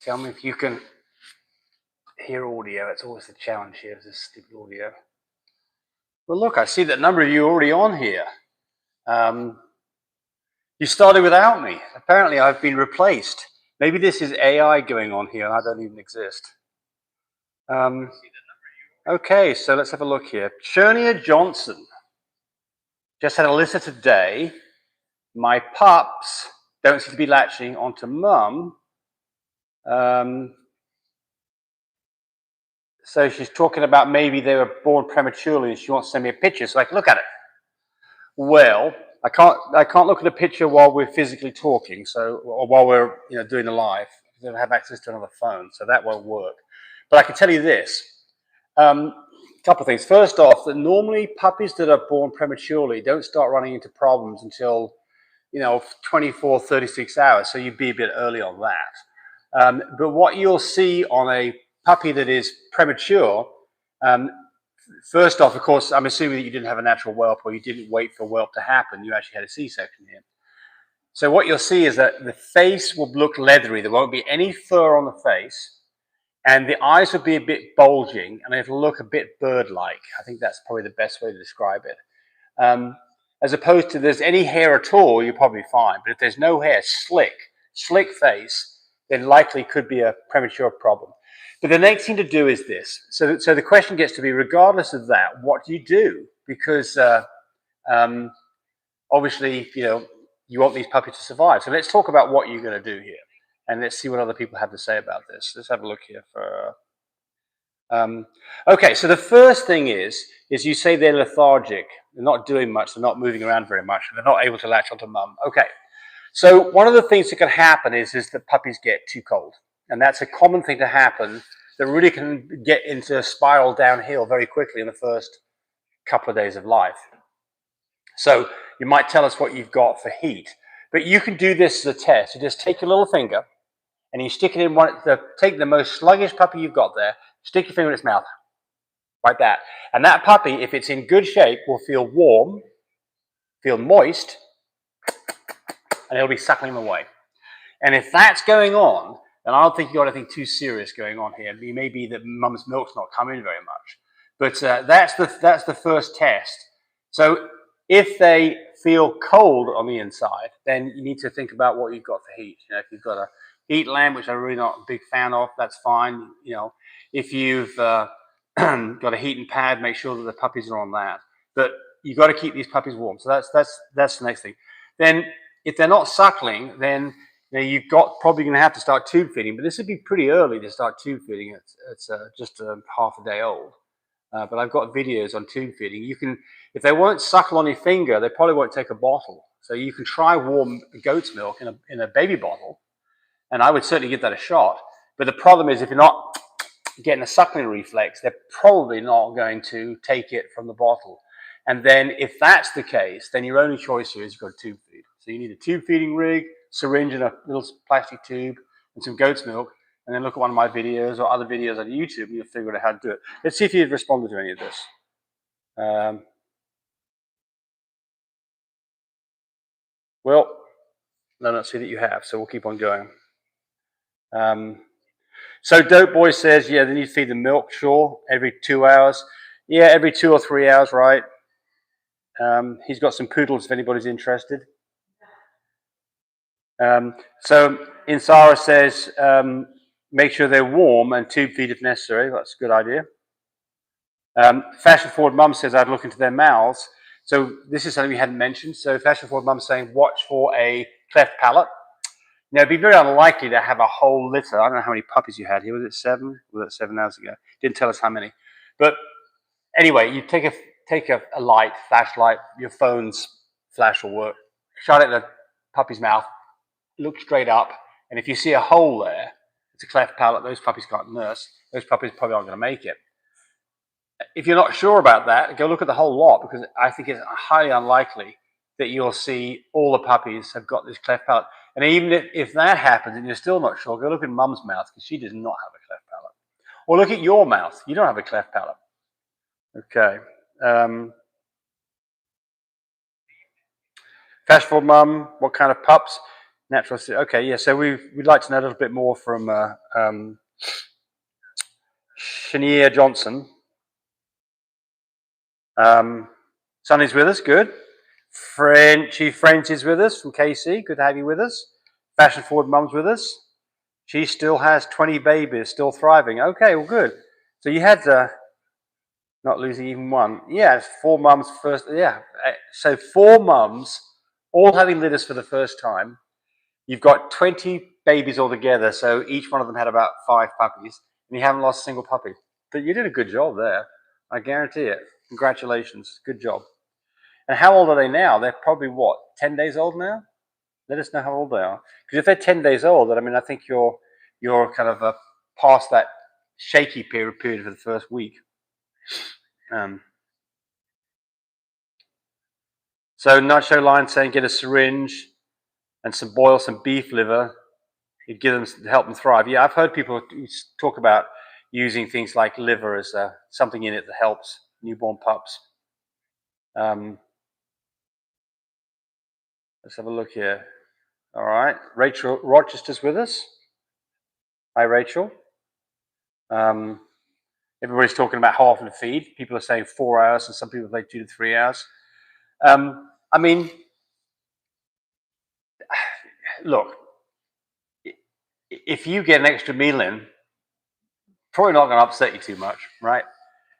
Tell me if you can hear audio. It's always the challenge here, this stupid audio. Well, look, I see that a number of you are already on here. You started without me. Apparently, I've been replaced. Maybe this is AI going on here, and I don't even exist. Okay, so let's have a look here. Chernia Johnson just had a listener today. My pups don't seem to be latching onto mum. So she's talking about maybe they were born prematurely and she wants to send me a picture so I can look at it. Well, I can't look at a picture while we're physically talking, or while we're doing the live. I don't have access to another phone, so that won't work. But I can tell you this. A couple of things. First off, that normally puppies that are born prematurely don't start running into problems until 24, 36 hours, so you'd be a bit early on that. But what you'll see on a puppy that is premature, first off, of course, I'm assuming that you didn't have a natural whelp or you didn't wait for whelp to happen. You actually had a C-section here. So what you'll see is that the face will look leathery. There won't be any fur on the face, and the eyes will be a bit bulging, and it'll look a bit bird-like. I think that's probably the best way to describe it. As opposed to there's any hair at all, you're probably fine. But if there's no hair, slick face, then likely could be a premature problem. But the next thing to do is this. So the question gets to be, regardless of that, what do you do? Because obviously, you want these puppies to survive. So let's talk about what you're going to do here. And let's see what other people have to say about this. Let's have a look here for... okay, so the first thing is you say they're lethargic. They're not doing much. They're not moving around very much. They're not able to latch onto mum. Okay, so one of the things that can happen is that puppies get too cold. And that's a common thing to happen that really can get into a spiral downhill very quickly in the first couple of days of life. So you might tell us what you've got for heat. But you can do this as a test. You just take your little finger and you stick it in take the most sluggish puppy you've got there, stick your finger in its mouth, like that. And that puppy, if it's in good shape, will feel warm, feel moist, and it'll be suckling away. And if that's going on, then I don't think you've got anything too serious going on here. It may be that mum's milk's not coming very much. But that's the first test. So if they feel cold on the inside, then you need to think about what you've got for heat. If you've got a heat lamp, which I'm really not a big fan of, that's fine. If you've got a heating pad, make sure that the puppies are on that. But you've got to keep these puppies warm. So that's the next thing. Then if they're not suckling, then you've got probably going to have to start tube feeding. But this would be pretty early to start tube feeding. It's just half a day old. But I've got videos on tube feeding. You can, if they won't suckle on your finger, they probably won't take a bottle. So you can try warm goat's milk in a baby bottle, and I would certainly give that a shot. But the problem is, if you're not getting a suckling reflex, they're probably not going to take it from the bottle. And then if that's the case, then your only choice here is you've got a tube feed. So you need a tube feeding rig, syringe in a little plastic tube, and some goat's milk. And then look at one of my videos or other videos on YouTube, and you'll figure out how to do it. Let's see if you've responded to any of this. Well, I don't see that you have, so we'll keep on going. So Dope Boy says, yeah, they need to feed the milk, sure, every 2 hours. Yeah, every 2 or 3 hours, right? He's got some poodles if anybody's interested. So Insara says, make sure they're warm and tube feed if necessary. That's a good idea. Fashion Forward Mum says I'd look into their mouths. So this is something we hadn't mentioned. So Fashion Forward Mum saying watch for a cleft palate. Now it'd be very unlikely to have a whole litter. I don't know how many puppies you had here. Was it 7? Was it 7 hours ago? Didn't tell us how many. But anyway, you take a light, flashlight, your phone's flash will work. Shut it in the puppy's mouth. Look straight up, and if you see a hole there, it's a cleft palate. Those puppies can't nurse. Those puppies probably aren't going to make it. If you're not sure about that, go look at the whole lot, because I think it's highly unlikely that you'll see all the puppies have got this cleft palate. And even if that happens and you're still not sure, go look at mum's mouth, because she does not have a cleft palate. Or look at your mouth. You don't have a cleft palate. Okay. Fast forward, mum. What kind of pups? Natural. Okay, yeah. So we'd like to know a little bit more from Shania Johnson. Sonny's with us. Good. Chief French is with us from KC. Good to have you with us. Fashion Forward Mum's with us. She still has 20 babies, still thriving. Okay, well, good. So you had not losing even one. Yeah, it's 4 mums first. Yeah, so 4 mums, all having litters for the first time. You've got 20 babies altogether, so each one of them had about 5 puppies, and you haven't lost a single puppy. But you did a good job there. I guarantee it. Congratulations. Good job. And how old are they now? They're probably what, 10 days old now? Let us know how old they are. Because if they're 10 days old, then I mean, I think you're kind of past that shaky period for the first week. So Nacho Line saying get a syringe and boil some beef liver. It gives them help them thrive. Yeah, I've heard people talk about using things like liver as something in it that helps newborn pups. Let's have a look here. All right, Rachel Rochester's with us. Hi, Rachel. Everybody's talking about how often to feed. People are saying 4 hours, and some people say 2 to 3 hours. I mean, look, if you get an extra meal in, probably not going to upset you too much, right?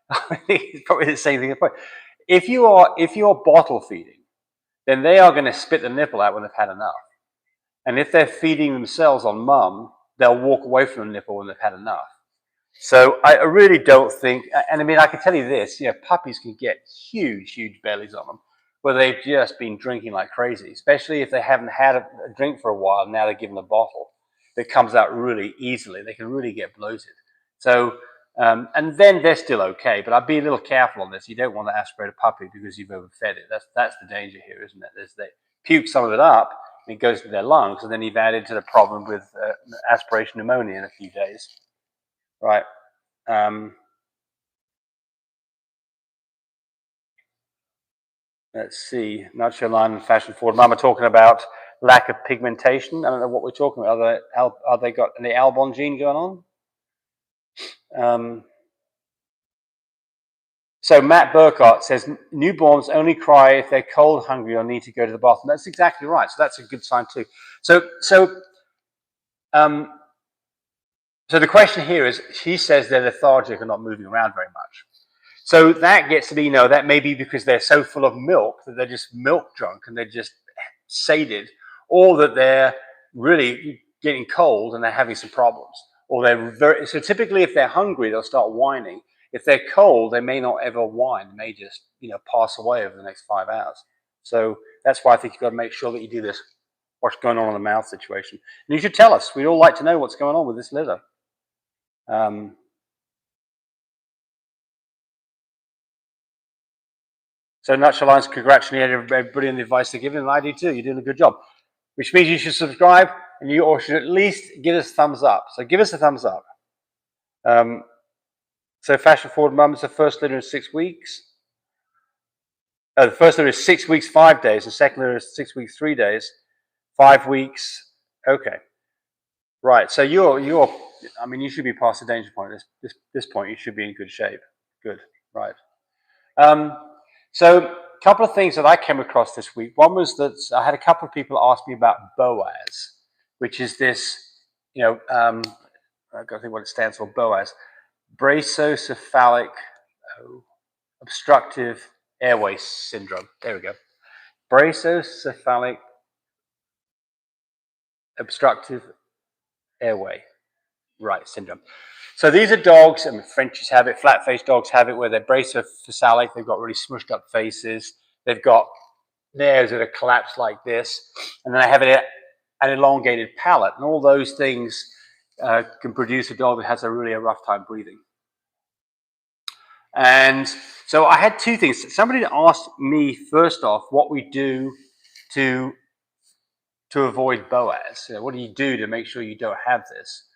I think it's probably the same thing. If you're bottle feeding, then they are going to spit the nipple out when they've had enough. And if they're feeding themselves on mum, they'll walk away from the nipple when they've had enough. So I really don't think, and I mean, I can tell you this, puppies can get huge, huge bellies on them, where they've just been drinking like crazy, especially if they haven't had a drink for a while. Now they're given a bottle that comes out really easily. They can really get bloated. So, and then they're still okay, but I'd be a little careful on this. You don't want to aspirate a puppy because you've overfed it. That's the danger here, isn't it? They puke some of it up, and it goes to their lungs, and then you've added to the problem with aspiration pneumonia in a few days. Right. Let's see. Nacho Line and Fashion Forward Mum are talking about lack of pigmentation. I don't know what we're talking about. Are they got any Albon gene going on? So Matt Burkhardt says newborns only cry if they're cold, hungry, or need to go to the bathroom. That's exactly right. So that's a good sign too. So the question here is, she says they're lethargic and not moving around very much. So that gets to be, that may be because they're so full of milk that they're just milk drunk and they're just sated, or that they're really getting cold and they're having some problems. Or so typically if they're hungry, they'll start whining. If they're cold, they may not ever whine. They may just, pass away over the next 5 hours. So that's why I think you've got to make sure that you do this, what's going on in the mouth situation. And you should tell us. We'd all like to know what's going on with this litter. So Natural Lines congratulate everybody on the advice they're giving, and I do too. You're doing a good job. Which means you should subscribe, and you should at least give us a thumbs up. So give us a thumbs up. So Fashion Forward Mums, the first litter is 6 weeks. The first litter is 6 weeks, 5 days. The second litter is 6 weeks, 3 days. 5 weeks. Okay. Right. So you should be past the danger point. At this point, you should be in good shape. Good. Right. So a couple of things that I came across this week. One was that I had a couple of people ask me about BOAS, which is this, I've got to think what it stands for, BOAS, Brachocephalic Obstructive Airway Syndrome. There we go. Brachocephalic Obstructive Airway syndrome. So these are dogs, and Frenchies have it, flat-faced dogs have it, where they're brachycephalic, they've got really smushed up faces, they've got nares that are collapsed like this, and then they have an elongated palate, and all those things can produce a dog that has a rough time breathing. And so I had 2 things. Somebody asked me, first off, what we do to avoid BOAS. What do you do to make sure you don't have this?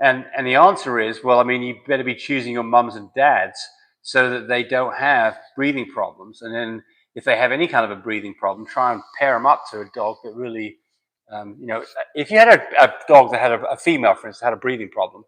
And the answer is, well, I mean, you better be choosing your mums and dads so that they don't have breathing problems. And then if they have any kind of a breathing problem, try and pair them up to a dog that really If you had a dog that had a female, for instance, had a breathing problem,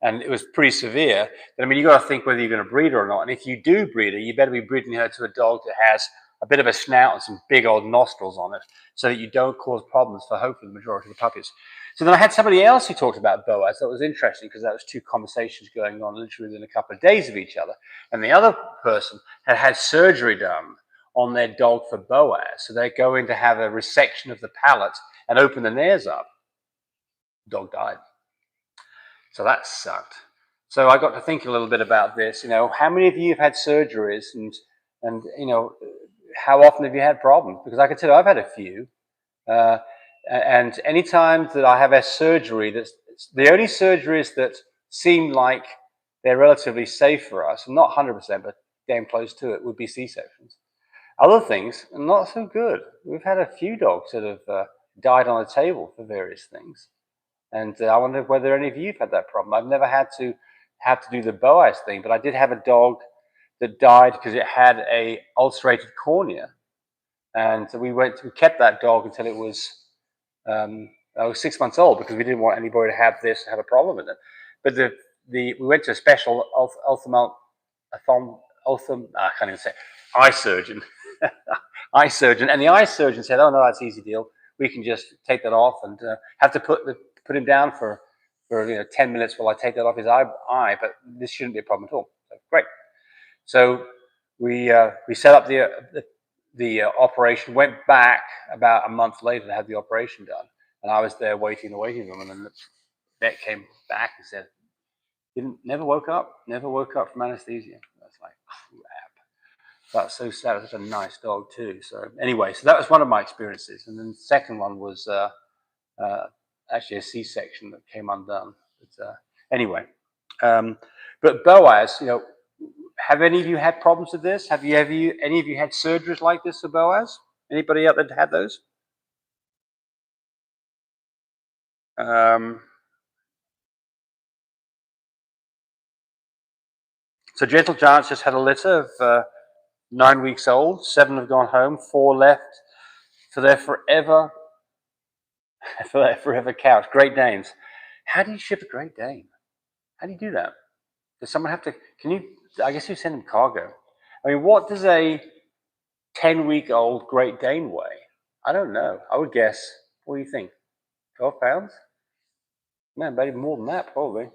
and it was pretty severe, then I mean, you got to think whether you're going to breed her or not. And if you do breed her, you better be breeding her to a dog that has a bit of a snout and some big old nostrils on it, so that you don't cause problems for hopefully the majority of the puppies. So then I had somebody else who talked about Boas. That was interesting because that was two conversations going on literally within a couple of days of each other. And the other person had had surgery done on their dog for Boas. So they're going to have a resection of the palate and open the nares up. Dog died. So that sucked. So I got to think a little bit about this. How many of you have had surgeries, and how often have you had problems? Because I can tell you, I've had a few. And any time that I have a surgery, that's the only surgeries that seem like they're relatively safe for us, not 100%, but damn close to it, would be C-sections. Other things, not so good. We've had a few dogs that have died on the table for various things. And I wonder whether any of you have had that problem. I've never had to do the Boas thing, but I did have a dog that died because it had a ulcerated cornea. And so we kept that dog until it was 6 months old, because we didn't want anybody to have a problem with it. But we went to a special I can't even say, eye surgeon, eye surgeon, and the eye surgeon said, "Oh no, that's an easy deal. We can just take that off, and have to put him down for 10 minutes while I take that off his eye. But this shouldn't be a problem at all." So, great. So we set up the operation. Went back about a month later to have the operation done, and I was there waiting in the waiting room, and then the vet came back and said, never woke up from anesthesia. I was like, crap. That's so sad. It was such a nice dog too. So anyway, so that was one of my experiences, and then the second one was actually a C-section that came undone. But anyway, but Boas, have any of you had problems with this? Any of you had surgeries like this for Boas? Anybody out there had those? So Gentle Giants just had a litter of 9 weeks old. 7 have gone home. 4 left for their forever couch. Great Danes. How do you ship a Great Dane? How do you do that? Does someone have to? I guess you send them cargo. I mean, what does a 10-week-old Great Dane weigh? I don't know. I would guess. What do you think? 12 pounds? Man, maybe more than that, probably.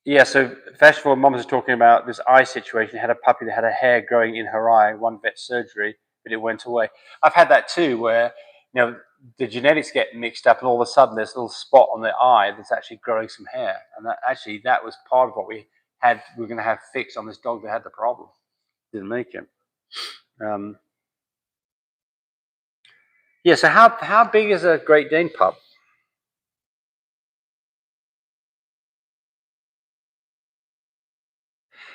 Yeah, so first of all, Mum was talking about this eye situation. Had a puppy that had a hair growing in her eye, one vet surgery, but it went away. I've had that too, where the genetics get mixed up, and all of a sudden there's a little spot on the eye that's actually growing some hair, and that was part of what we were going to have fixed on this dog that had the problem. Didn't make it. Yeah. So how big is a Great Dane pup?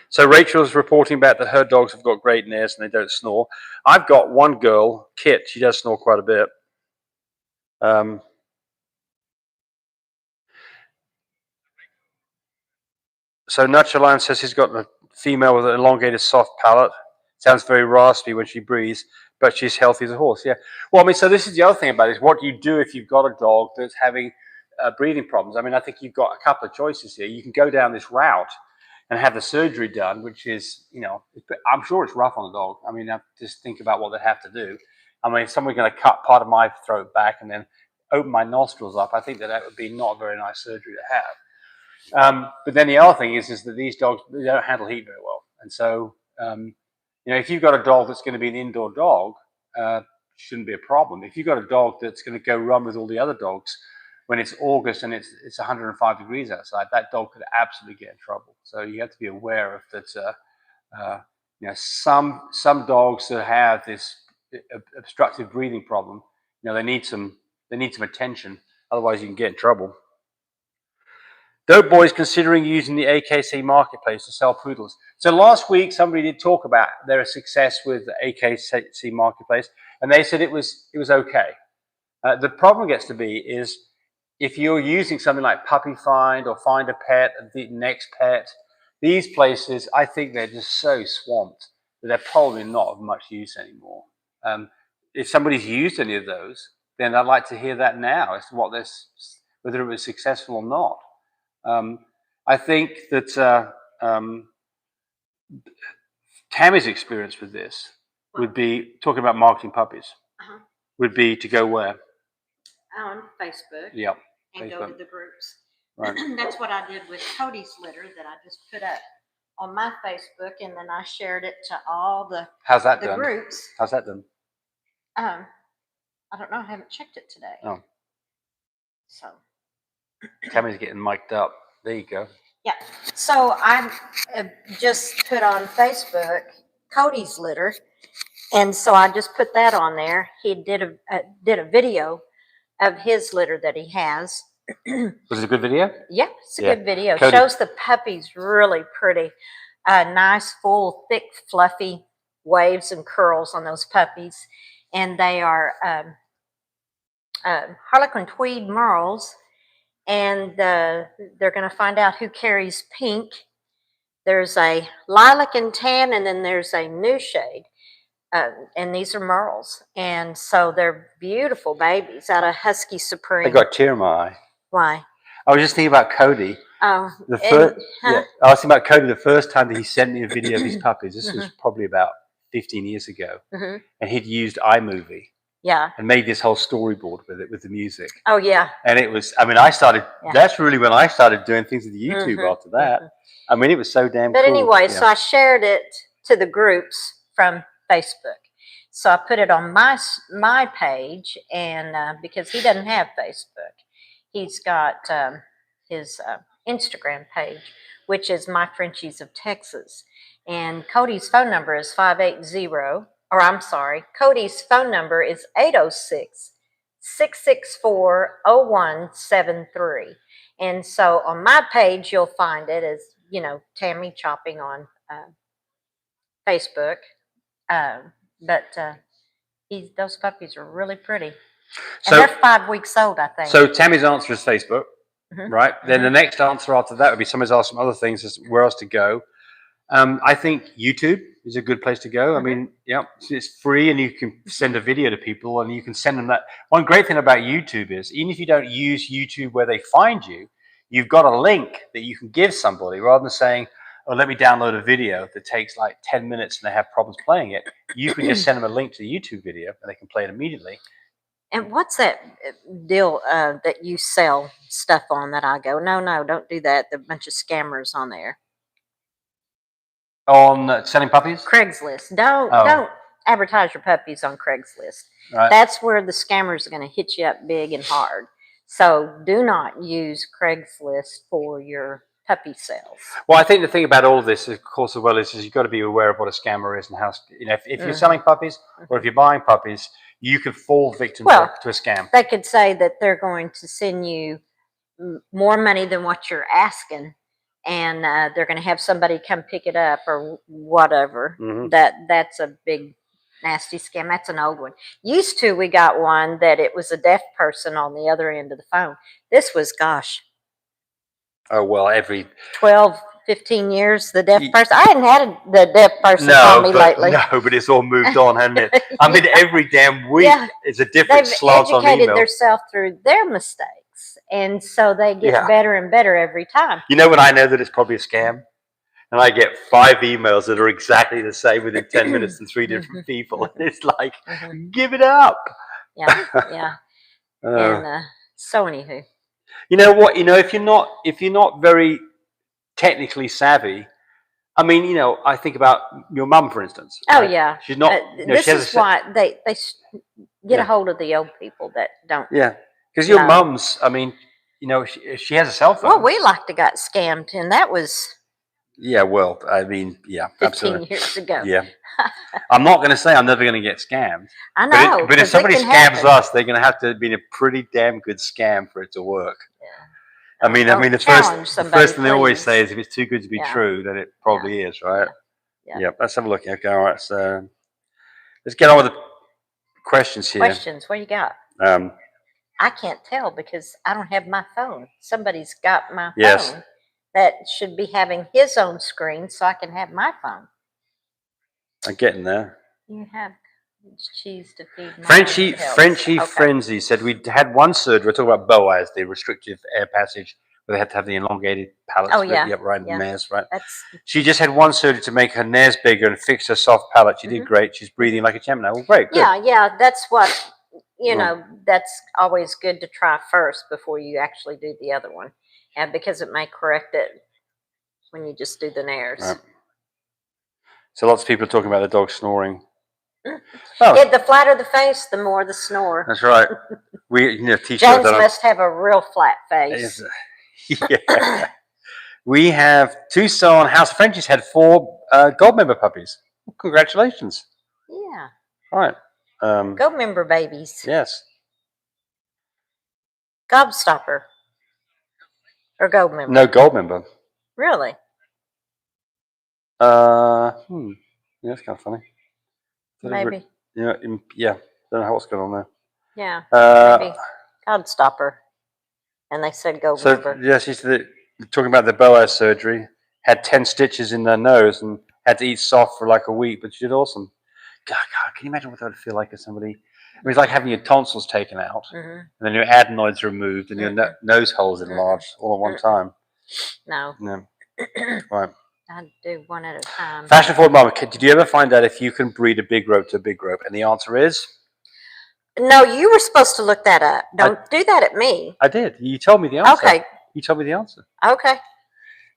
So Rachel's reporting back that her dogs have got great nares and they don't snore. I've got one girl, Kit. She does snore quite a bit. So Nutchaline says he's got a female with an elongated soft palate. Sounds very raspy when she breathes, but she's healthy as a horse. Yeah. Well, I mean, so this is the other thing about it, is what do you do if you've got a dog that's having breathing problems? I mean, I think you've got a couple of choices here. You can go down this route and have the surgery done, which is, I'm sure it's rough on the dog. I mean, just think about what they have to do. I mean, if someone's going to cut part of my throat back and then open my nostrils up, I think that would be not a very nice surgery to have. But then the other thing is that these dogs, they don't handle heat very well. And so, if you've got a dog that's going to be an indoor dog, shouldn't be a problem. If you've got a dog that's going to go run with all the other dogs when it's August and it's 105 degrees outside, that dog could absolutely get in trouble. So you have to be aware of that. Some dogs that have this obstructive breathing problem, they need some attention. Otherwise, you can get in trouble. Dope Boy's considering using the AKC marketplace to sell poodles. So last week, somebody did talk about their success with the AKC marketplace, and they said it was okay. The problem gets to be is if you're using something like Puppy Find or Find a Pet, the Next Pet, These places, I think they're just so swamped that they're probably not of much use anymore. If somebody's used any of those, then I'd like to hear that now as to what this, whether it was successful or not. I think that Tammy's experience with this would be talking about marketing puppies. Would be to go where? On Facebook. Yep. And Facebook. go to the groups. Right. That's what I did with Cody's litter that I just put up on my Facebook, and then I shared it to all the How's that done? Groups. How's that done? I don't know. I haven't checked it today. Oh. So. Tammy's getting mic'd up. There you go. Yeah. So I just put on Facebook Cody's litter, and so I just put that on there. He did a video of his litter that he has. Was it a good video? Yeah, it's a good video. Cody. Shows the puppies really pretty. Nice, full, thick, fluffy waves and curls on those puppies. And they are Harlequin Tweed Merles. And they're going to find out who carries pink. There's a lilac and tan, and then there's a new shade. And these are Merles. And so they're beautiful babies out of Husky Supreme. I got a tear in my eye. Why? I was just thinking about Cody. Oh. I was thinking about Cody the first time that he sent me a video of his puppies. This was probably about 15 years ago. And he'd used iMovie. Yeah. And made this whole storyboard with it, with the music. Oh, yeah. And it was, I mean, that's really when I started doing things with YouTube after that. I mean, it was so damn cool. But anyway, so I shared it to the groups from Facebook. So I put it on my page, and because he doesn't have Facebook, he's got his Instagram page, which is My Frenchies of Texas. And Cody's phone number is 580, Cody's phone number is 806-664-0173. And so on my page, you'll find it as, Tammy Chopping on Facebook. Those puppies are really pretty. And they're 5 weeks old, I think. So Tammy's answer is Facebook, right? Then the next answer after that would be somebody's asked some other things as where else to go. I think YouTube is a good place to go. I mean, it's free, and you can send a video to people, and you can send them that. One great thing about YouTube is, even if you don't use YouTube where they find you, you've got a link that you can give somebody rather than saying, oh, let me download a video that takes like 10 minutes and they have problems playing it. You can just send them a link to the YouTube video and they can play it immediately. And what's that deal that you sell stuff on that I go, no, don't do that. There are a bunch of scammers on there. On selling puppies? Craigslist. Don't advertise your puppies on Craigslist. Right. That's where the scammers are going to hit you up big and hard. So do not use Craigslist for your puppy sales. Well, I think the thing about all of this, of course, as well, is you've got to be aware of what a scammer is and how, if you're selling puppies or if you're buying puppies, you could fall victim to a scam. They could say that they're going to send you more money than what you're asking, and they're going to have somebody come pick it up or whatever. That's a big nasty scam. That's an old one. Used to, we got one that it was a deaf person on the other end of the phone. This was, oh, well, every 12, 15 years, the deaf person. I hadn't had the deaf person call me lately. No, but it's all moved on, hasn't it? I mean, every damn week is a different slant on email. They've educated themselves through their mistakes, and so they get better and better every time. You know when I know that it's probably a scam? And I get 5 emails that are exactly the same within 10 minutes from 3 different people. And it's like, give it up. Yeah. And so anywho. You know what? If you're not very technically savvy, I mean, I think about your mum, for instance. Oh, yeah. She's not. This is why they get a hold of the old people that don't. Yeah, because your mum's. I mean, she has a cell phone. Well, we like to got scammed, and that was. Yeah, well, I mean, 15 absolutely. years ago. Yeah. I'm not going to say I'm never going to get scammed. I know. But if somebody scams us, they're going to have to be a pretty damn good scam for it to work. Yeah. I mean, the first thing they always say is if it's too good to be true, then it probably is, right? Yeah. Let's have a look. Okay, all right. So let's get on with the questions here. Questions. What you got? I can't tell because I don't have my phone. Somebody's got my phone. that should be having his own screen so I can have my phone. I'm getting there. You have cheese to feed my Frenchie okay. Frenzy said we had one surgery. We're talking about BOAs, the restrictive air passage, where they had to have the elongated palates. Oh, yeah. Yep, right, Yeah. nares, right. That's She just had one surgery to make her nares bigger and fix her soft palate. She did great. She's breathing like a champ now. Well, great, good. yeah. That's what that's always good to try first before you actually do the other one, and because it may correct it when you just do the nares. Right. So lots of people are talking about the dog snoring. Oh. The flatter the face, the more the snore. That's right. We teach James must have a real flat face. Yeah. We have Tucson House of Frenchies had 4 gold member puppies. Congratulations. Yeah. All right. Gold member babies. Yes. Gobstopper. Or gold member? No, gold member. Really? Yeah, that's kind of funny. Maybe. Yeah. Don't know what's going on there. Yeah. Maybe Gobstopper. And they said gold member. Yeah, she's talking about the BOA surgery. Had 10 stitches in their nose and had to eat soft for like a week, but she did awesome. God, can you imagine what that would feel like as somebody? I mean, it's like having your tonsils taken out, and then your adenoids removed, and your nose holes enlarged all at one time. No. Right. I do one at a time. Fashion Forward Mama, did you ever find out if you can breed a big rope to a big rope? And the answer is? No, you were supposed to look that up. Don't do that at me. I did. You told me the answer. Okay. You told me the answer. Okay.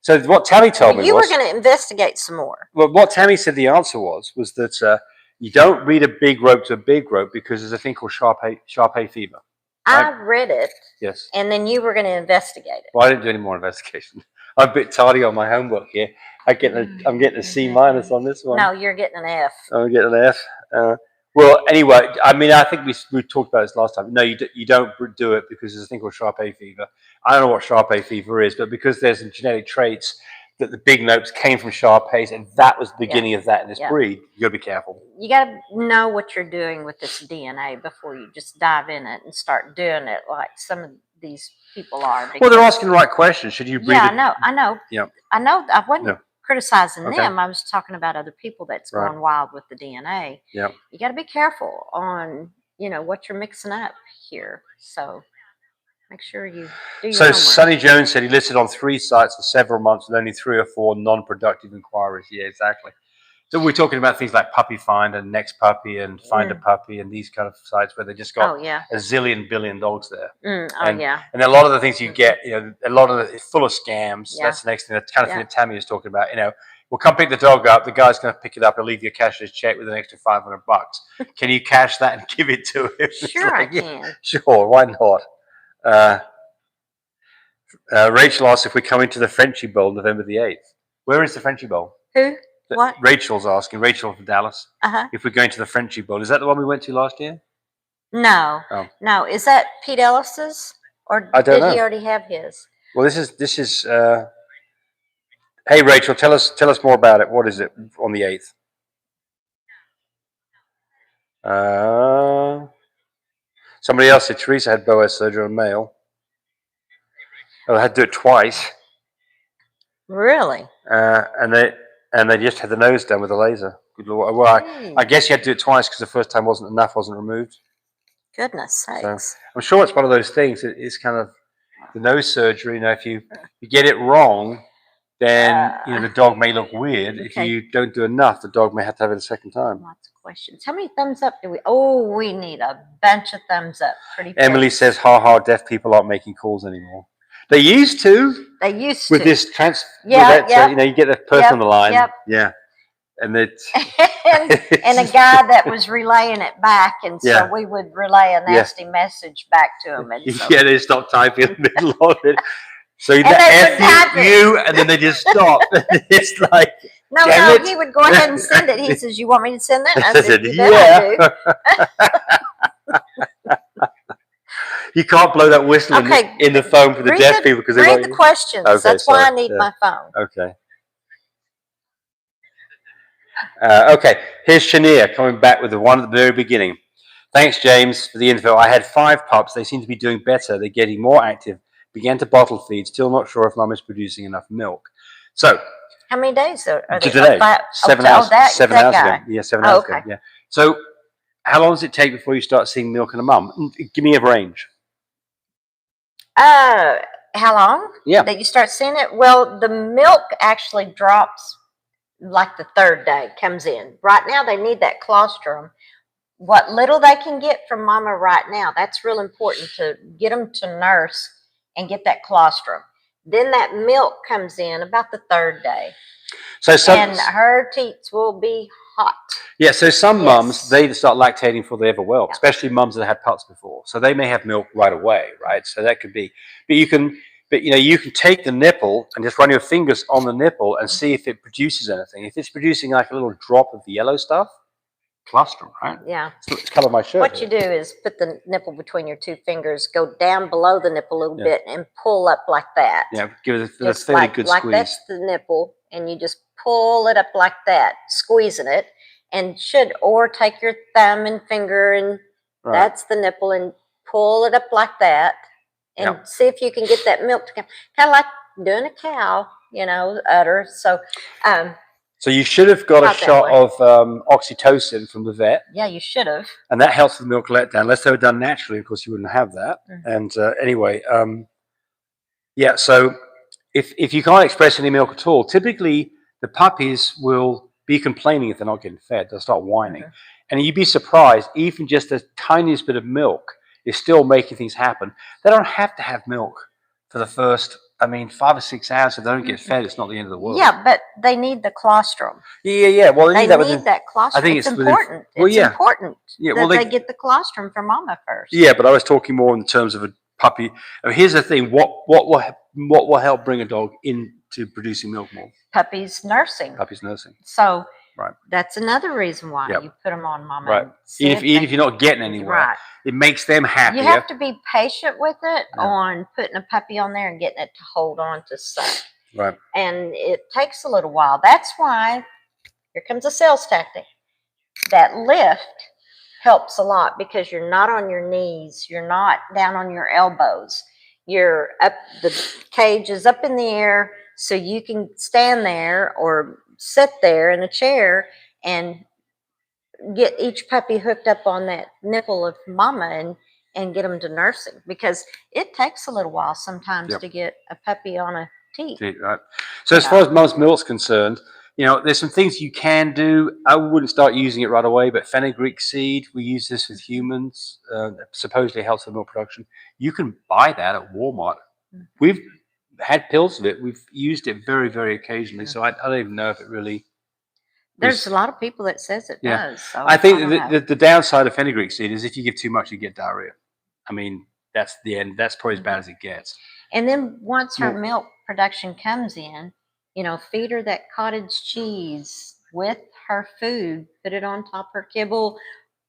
So what Tammy told me was... You were going to investigate some more. Well, what Tammy said the answer was that you don't breed a big rope to a big rope because there's a thing called Sharpei fever. Right? I read it. Yes. And then you were going to investigate it. Well, I didn't do any more investigation. I'm a bit tardy on my homework here. I'm getting a C- on this one. No, you're getting an F. I'm getting an F. Well, anyway, I mean, I think we talked about this last time. No, you don't do it because there's a thing called Sharpei fever. I don't know what Sharpei fever is, but because there's some genetic traits that the big nopes came from Sharpeis, and that was the beginning of that in this breed, you got to be careful. You got to know what you're doing with this DNA before you just dive in it and start doing it like some of these people are. Well, they're asking the right questions. Should you breed? Yeah, I know. Yeah, I know. I wasn't criticizing them. I was talking about other people that's gone wild with the DNA. Yeah, you got to be careful on what you're mixing up here. So make sure you do your homework. Sonny Jones said he listed on 3 sites for several months with only 3 or 4 non-productive inquiries. Yeah, exactly. So we're talking about things like Puppy Find and Next Puppy and Find a Puppy and these kind of sites where they just got a zillion billion dogs there. And a lot of the things you get, a lot of it's full of scams. That's the next thing. That's kind of thing that Tammy was talking about. We'll come pick the dog up. The guy's going to pick it up. He'll leave you a cashier's check with an extra $500. Can you cash that and give it to him? Sure, I can. Sure, why not? Rachel asked if we're coming to the Frenchie Bowl November the 8th. Where is the Frenchie Bowl? Who? What? Rachel's asking. Rachel from Dallas. If we're going to the Frenchie Bowl. Is that the one we went to last year? No. Oh. No. Is that Pete Ellis's? Or did he already have his? Well, this is hey Rachel, tell us more about it. What is it on the 8th? Somebody else said Teresa had BOA surgery on male. Oh, they had to do it twice. Really? And they just had the nose done with a laser. Good Lord. Well, I guess you had to do it twice because the first time wasn't removed. Goodness sakes. So I'm sure it's one of those things. It's kind of the nose surgery. If you get it wrong, then the dog may look weird. If you don't do enough, the dog may have to have it a second time. Lots of questions. How many thumbs up do we? Oh, we need a bunch of thumbs up. Pretty. Emily says, "Ha, deaf people aren't making calls anymore. They used to. With this you get the person on the line. Yeah. And it's and a guy that was relaying it back, and so we would relay a nasty message back to him. And so. They stopped typing in the middle of it. So you F you, and then they just stop. It's like no, he would go ahead and send it. He says, "You want me to send that?" I said, "Yeah." You can't blow that whistle in the phone for the deaf people because they read the questions. That's why I need my phone. Okay. Okay. Here's Shania coming back with the one at the very beginning. Thanks, James, for the info. I had 5 pups. They seem to be doing better. They're getting more active. began to bottle feed. Still not sure if mum is producing enough milk. So how many days are they? today, 7 hours, that, 7 that hours guy. ago. Yeah, 7 hours okay. ago. Yeah. So how long does it take before you start seeing milk in a mum? Give me a range. How long? Yeah. That you start seeing it? Well, the milk actually drops like the third day comes in. Right now, they need that colostrum. What little they can get from mama right now, that's real important to get them to nurse and get that colostrum. Then that milk comes in about the third day. So and her teats will be hot. Yeah, so some mums, Yes. they start lactating before they ever whelp, Yeah. especially mums that had pups before. So they may have milk right away, right? So that could be, but you can take the nipple and just run your fingers on the nipple and see if it produces anything. If it's producing like a little drop of the yellow stuff, colostrum, right? Yeah. It's color my shirt. What you do is put the nipple between your two fingers, go down below the nipple a little bit, and pull up like that. Yeah, give it a Just fairly like, good like squeeze. that's the nipple, and you just pull it up like that, squeezing it, and or take your thumb and finger, and that's the nipple, and pull it up like that, and see if you can get that milk to come. Kind of like doing a cow, udder. So you should have got a shot of oxytocin from the vet. Yeah, you should have. And that helps with milk letdown. Unless they were done naturally, of course, you wouldn't have that. And anyway, yeah, so if you can't express any milk at all, typically the puppies will be complaining if they're not getting fed. They'll start whining. And you'd be surprised, even just the tiniest bit of milk is still making things happen. They don't have to have milk for the first, 5 or 6 hours. If they don't get fed, it's not the end of the world. Yeah, but they need the colostrum. Yeah. Well, they need that colostrum. I think it's important. It's important that they get the colostrum from mama first. Yeah, but I was talking more in terms of a puppy. Here's the thing: what will help bring a dog into producing milk more? Puppies nursing. So that's another reason why you put them on mama. Right. Even if you're not getting anywhere, it makes them happy. You have to be patient with it on putting a puppy on there and getting it to hold on to suck. Right. And it takes a little while. That's why here comes a sales tactic. That lift helps a lot because you're not on your knees. You're not down on your elbows. You're up, the cage is up in the air, so you can stand there or sit there in a chair and get each puppy hooked up on that nipple of mama and get them to nursing, because it takes a little while sometimes to get a puppy on a teat. Right. So as far as mum's milk's concerned, there's some things you can do. I wouldn't start using it right away, but fenugreek seed, we use this with humans. Supposedly helps with milk production. You can buy that at Walmart. We've had pills of it. We've used it very, very occasionally. So I don't even know if it really. There's a lot of people that says it does. So I think the downside of fenugreek seed is if you give too much, you get diarrhea. That's the end. That's probably as bad as it gets. And then once her milk production comes in, feed her that cottage cheese with her food, put it on top of her kibble,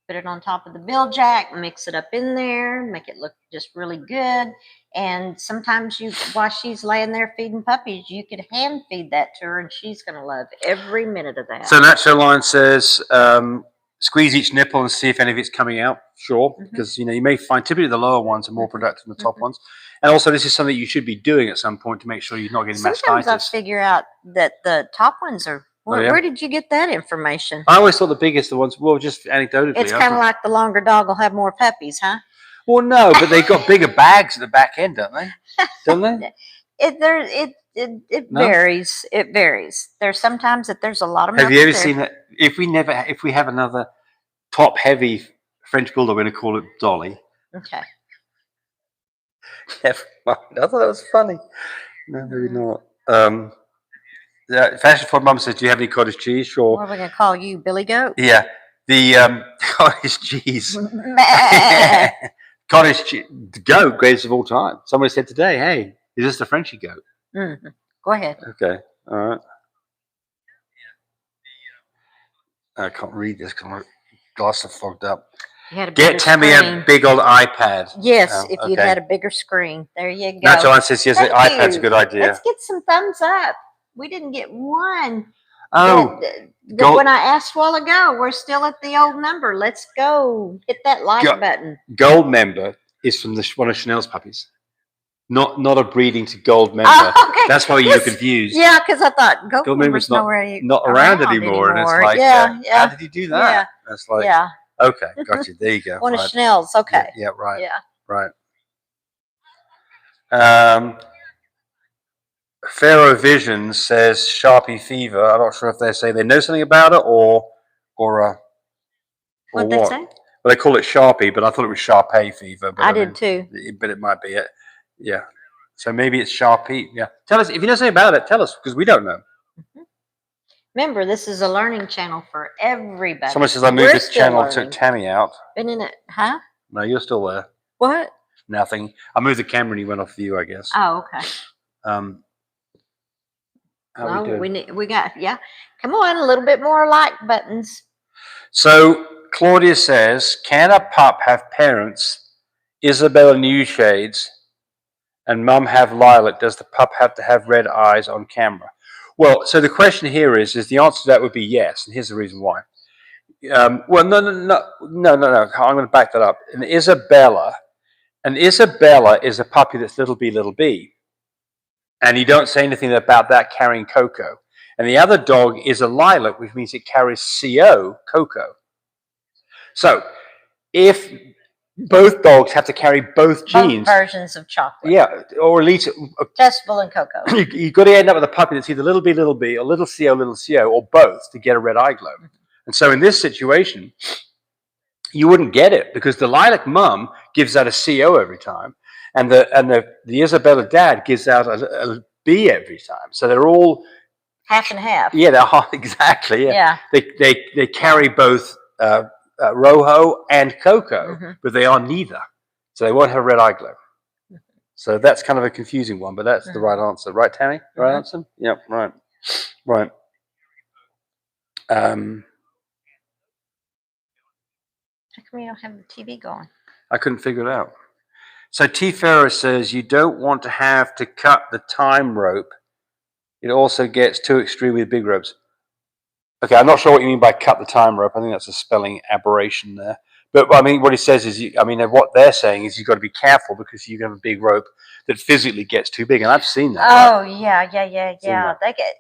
put it on top of the bill jack, mix it up in there, make it look just really good. And sometimes while she's laying there feeding puppies, you could hand feed that to her, and she's going to love every minute of that. So Natural Line says, squeeze each nipple and see if any of it's coming out. Sure, because you may find typically the lower ones are more productive than the top ones. And also, this is something you should be doing at some point to make sure you're not getting mastitis. Sometimes I figure out that the top ones are. Where did you get that information? I always thought the biggest ones. Well, just anecdotally. It's kind of like the longer dog will have more puppies, huh? Well, no, but they've got bigger bags at the back end, don't they? Don't they? It varies. It varies. There's sometimes that there's a lot of milk. Have you ever seen that? If we have another top heavy French bulldog, we're going to call it Dolly. Okay. Never mind. I thought that was funny. No, maybe not. Fashion for Mum says, "Do you have any cottage cheese?" Sure. What are we going to call you, Billy Goat? Yeah, the cottage cheese. Cottage cheese, goat, greatest of all time. Somebody said today, "Hey, is this the Frenchie goat?" Go ahead. Okay, all right. I can't read this because my glasses are fogged up. Get Tammy a big old iPad. Yes, if you'd had a bigger screen. There you go. Natural Line says, yes, the iPad's a good idea. Let's get some thumbs up. We didn't get one. Oh. When I asked a while ago, we're still at the old number. Let's go. Hit that like button. Gold member is from one of Chanel's puppies. Not a breeding to gold member. Oh, okay. That's why you were confused. Yeah, because I thought gold member's member's nowhere not around anymore. And it's like, how did he do that? Yeah. That's like, Yeah. okay, gotcha. There you go. One of Schnell's. Okay. Yeah, right. Yeah. Right. Pharaoh Vision says Sharpie fever. I'm not sure if they say they know something about it or What they say? Well, they call it Sharpie, but I thought it was Sharpei fever. But I did too. But it might be it. Yeah. So maybe it's Sharpie. Yeah. Tell us if you know something about it. Tell us because we don't know. Mm-hmm. Remember, this is a learning channel for everybody. Someone says I moved this channel to Tami out. Been in it, huh? No, you're still there. What? Nothing. I moved the camera and you went off view, I guess. Oh, okay. How we doing? We got Come on, a little bit more like buttons. So Claudia says, can a pup have parents, Isabella New Shades, and mum have lilac? Does the pup have to have red eyes on camera? Well, so the question here is the answer to that would be yes, and here's the reason why. Well, no. I'm going to back that up. An Isabella is a puppy that's little b, and you don't say anything about that carrying Coco. And the other dog is a lilac, which means it carries Coco. So if both dogs have to carry both genes, versions of chocolate, yeah, or at least Testable and Coco, you've got to end up with a puppy that's either little b, or little co, or both to get a red eye glow. And so in this situation, you wouldn't get it because the lilac mum gives out a CO every time, and the Isabella dad gives out a B every time. So they're all half and half. Yeah, they're exactly. Yeah. They carry both Rojo and Coco, but they are neither. So they won't have red eye glow. So that's kind of a confusing one, but that's the right answer, right, Tami? Right answer? Yep, right. How come you don't have the TV going? I couldn't figure it out. So T. Ferris says you don't want to have to cut the time rope. It also gets too extreme with big ropes. Okay, I'm not sure what you mean by cut the time rope. I think that's a spelling aberration there. But I mean, what he says is, what they're saying is you've got to be careful because you have a big rope that physically gets too big, and I've seen that. Oh, right? Yeah. They get,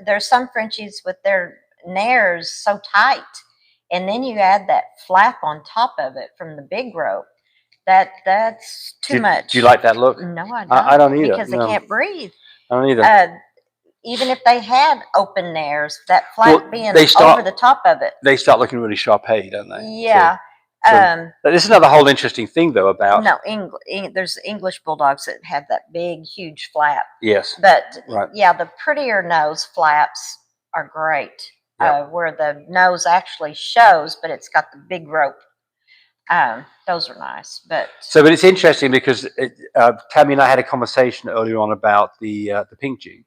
there's some Frenchies with their nares so tight, and then you add that flap on top of it from the big rope. That's too much. Do you like that look? No, I don't. I don't either. Because they can't breathe. I don't either. Even if they had open nares, that flap being over the top of it, they start looking really Sharpei, don't they? Yeah. So this is another whole interesting thing, though, about there's English bulldogs that have that big, huge flap. Yes. But the prettier nose flaps are great, where the nose actually shows, but it's got the big rope. Those are nice, but it's interesting because Tami and I had a conversation earlier on about the pink gene,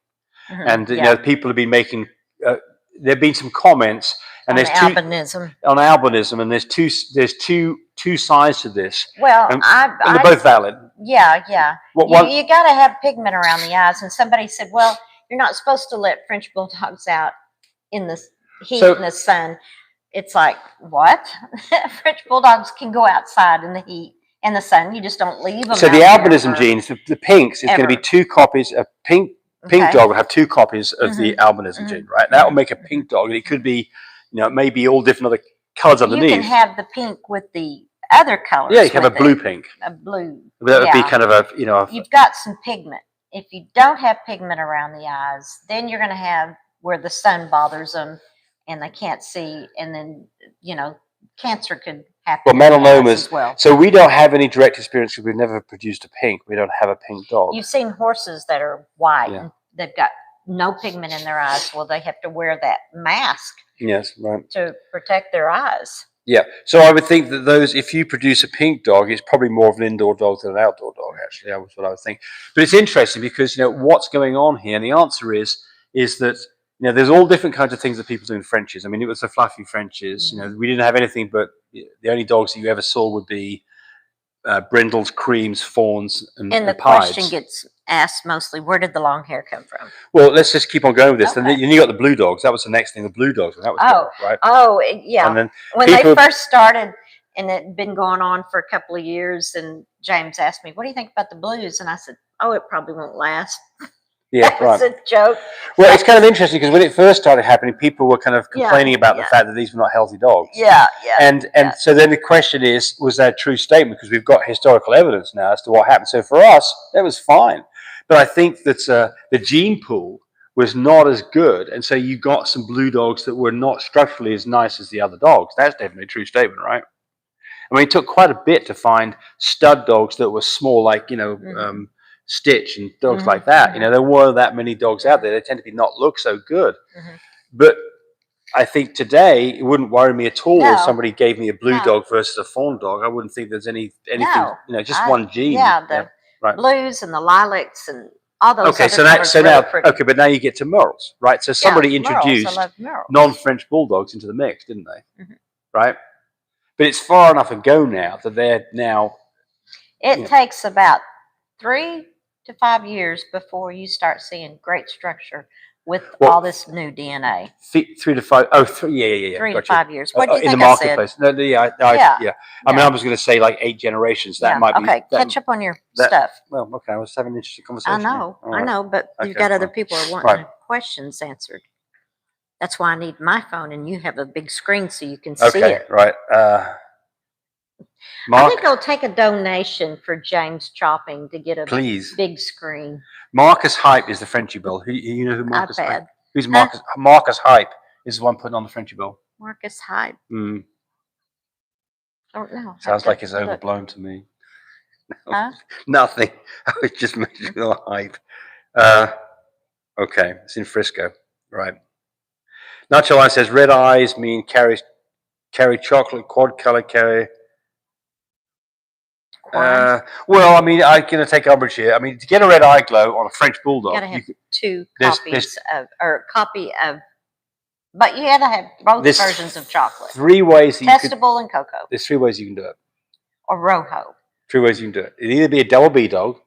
and people have been making. There've been some comments, and there's albinism, and there's two sides to this. Well, and they're both valid. Yeah. You got to have pigment around the eyes, and somebody said, "Well, you're not supposed to let French bulldogs out in the heat and the sun." It's like, what? French bulldogs can go outside in the heat and the sun. You just don't leave them. So the albinism genes, the pinks, is going to be 2 copies. A pink dog will have 2 copies of the albinism gene, right? That will make a pink dog. It could be, it may be all different other colors underneath. You can have the pink with the other colors. Yeah, you can have a blue pink. A blue. That would be kind of a, You've got some pigment. If you don't have pigment around the eyes, then you're going to have where the sun bothers them and they can't see, and then cancer could happen. Well, melanomas as well. So we don't have any direct experience because we've never produced a pink. We don't have a pink dog. You've seen horses that are white. Yeah. And they've got no pigment in their eyes. Well, they have to wear that mask. Yes, right. To protect their eyes. Yeah. So I would think that if you produce a pink dog, it's probably more of an indoor dog than an outdoor dog. Actually, that was what I would think. But it's interesting because what's going on here, and the answer is that. There's all different kinds of things that people do in Frenchies. I mean, it was the fluffy Frenchies. We didn't have anything but the only dogs that you ever saw would be brindles, creams, fawns, and the pieds. Question gets asked mostly, where did the long hair come from? Well, let's just keep on going with this. Okay. And then you got the blue dogs. That was the next thing, the blue dogs. And that was dark, right? Oh, yeah. And then when they first started, and it had been going on for a couple of years, and James asked me, what do you think about the blues? And I said, oh, it probably won't last. Yeah, That was right. a joke. Well, it's kind of interesting because when it first started happening, people were kind of complaining about the yeah. fact that these were not healthy dogs. Yeah. And so then the question is, was that a true statement? Because we've got historical evidence now as to what happened. So for us, that was fine. But I think that the gene pool was not as good. And so you got some blue dogs that were not structurally as nice as the other dogs. That's definitely a true statement, right? I mean, it took quite a bit to find stud dogs that were small, like, Stitch and dogs like that. There weren't that many dogs out there. They tend to be not look so good. But I think today it wouldn't worry me at all if somebody gave me a blue dog versus a fawn dog. I wouldn't think there's anything, just one gene. Yeah, the blues and the lilacs and all those. Okay, but now you get to Merles, right? So somebody introduced non-French bulldogs into the mix, didn't they? Right? But it's far enough ago now that they're now. It takes about 3 to 5 years before you start seeing great structure with all this new DNA. 3 to 5. Oh, 3 to 5 years. What do you think in the marketplace? No, yeah. I mean, I was going to say like 8 generations. That might be. Okay, catch up on your stuff. Well, okay. I was having an interesting conversation. I know, but you've got other people who are wanting questions answered. That's why I need my phone, and you have a big screen so you can see it. Okay, right. I think I'll take a donation for James chopping to get a big screen. Marcus Hype is the Frenchy Bull. You know who Marcus Hype? Who's Marcus? Huh? Marcus Hype is the one putting on the Frenchy Bull. Marcus Hype. I don't know. Sounds like it's overblown to me. Huh? Nothing. I was just mentioning the hype. Okay, it's in Frisco, right? Nacho Line says red eyes mean carry chocolate, quad color carry. Well, I mean, I'm going to take umbrage here. I mean, to get a red eye glow on a French bulldog, you got to have two copies of, but you got to have both versions of chocolate. 3 ways. Testable and cocoa. There's 3 ways you can do it. Or Rojo. 3 ways you can do it. It'd either be a double B dog,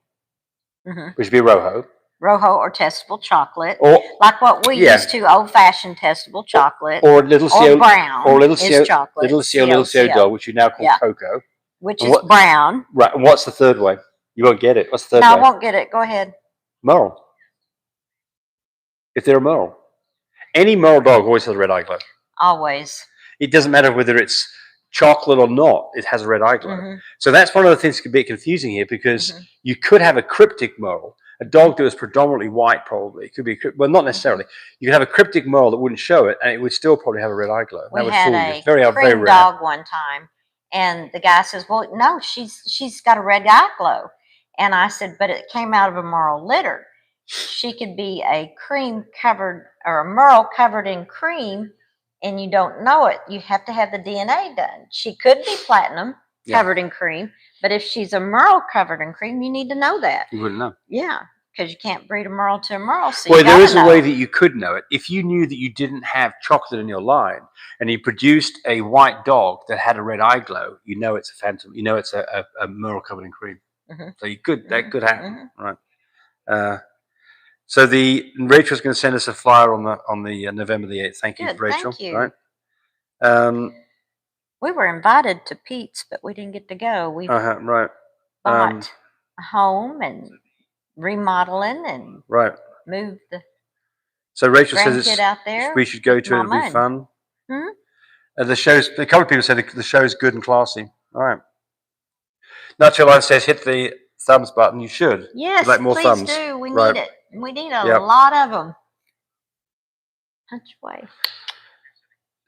which would be a Rojo. Rojo or testable chocolate, or like what we used to, old-fashioned testable chocolate, or little CO, brown, or little CO, chocolate, little CO dog, which you now call cocoa, which is brown. Right. And what's the third way? You won't get it. What's the third way? No, I won't get it. Go ahead. Merle. If they're a Merle, any Merle dog always has a red eye glow. Always. It doesn't matter whether it's chocolate or not; it has a red eye glow. So that's one of the things that can be confusing here, because you could have a cryptic Merle. A dog that was predominantly white, probably. It could be, well, not necessarily. You could have a cryptic Merle that wouldn't show it, and it would still probably have a red eye glow. We had a cream dog one time, and the guy says, well, no, she's got a red eye glow. And I said, but it came out of a Merle litter. She could be a cream covered, or a Merle covered in cream, and you don't know it. You have to have the DNA done. She could be platinum covered in cream, but if she's a Merle covered in cream, you need to know that. You wouldn't know. Yeah, because you can't breed a Merle to a Merle. So well, there is a way that you could know it. If you knew that you didn't have chocolate in your line, and you produced a white dog that had a red eye glow, you know it's a phantom. You know it's a Merle covered in cream. So that could happen, right? So Rachel's going to send us a flyer on the November the 8th. Thank you, Rachel. Thank you. Right. We were invited to Pete's, but we didn't get to go. We right. bought a home and remodeling and moved the so Rachel says out there. We should go to it. It'll be fun. A couple of people said the show's good and classy. All right. Nacho Line says hit the thumbs button. You should. Yes, like more please thumbs. do. We need it. We need a lot of them. Punch away.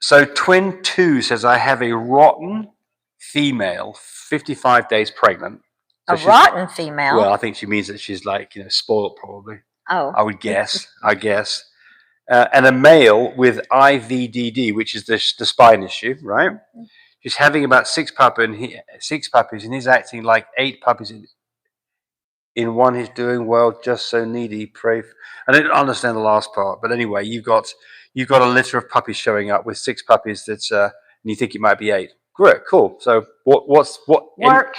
So Twin 2 says, I have a rotten female, 55 days pregnant. So a rotten female? Well, I think she means that she's like, spoiled probably. Oh. I would guess. And a male with IVDD, which is the spine issue, right? She's having about 6 puppies, and he's acting like 8 puppies in one. He's doing well, just so needy. Pray. I didn't understand the last part, but anyway, you've got a litter of puppies showing up with 6 puppies. And you think it might be 8. Great, cool. So what's work?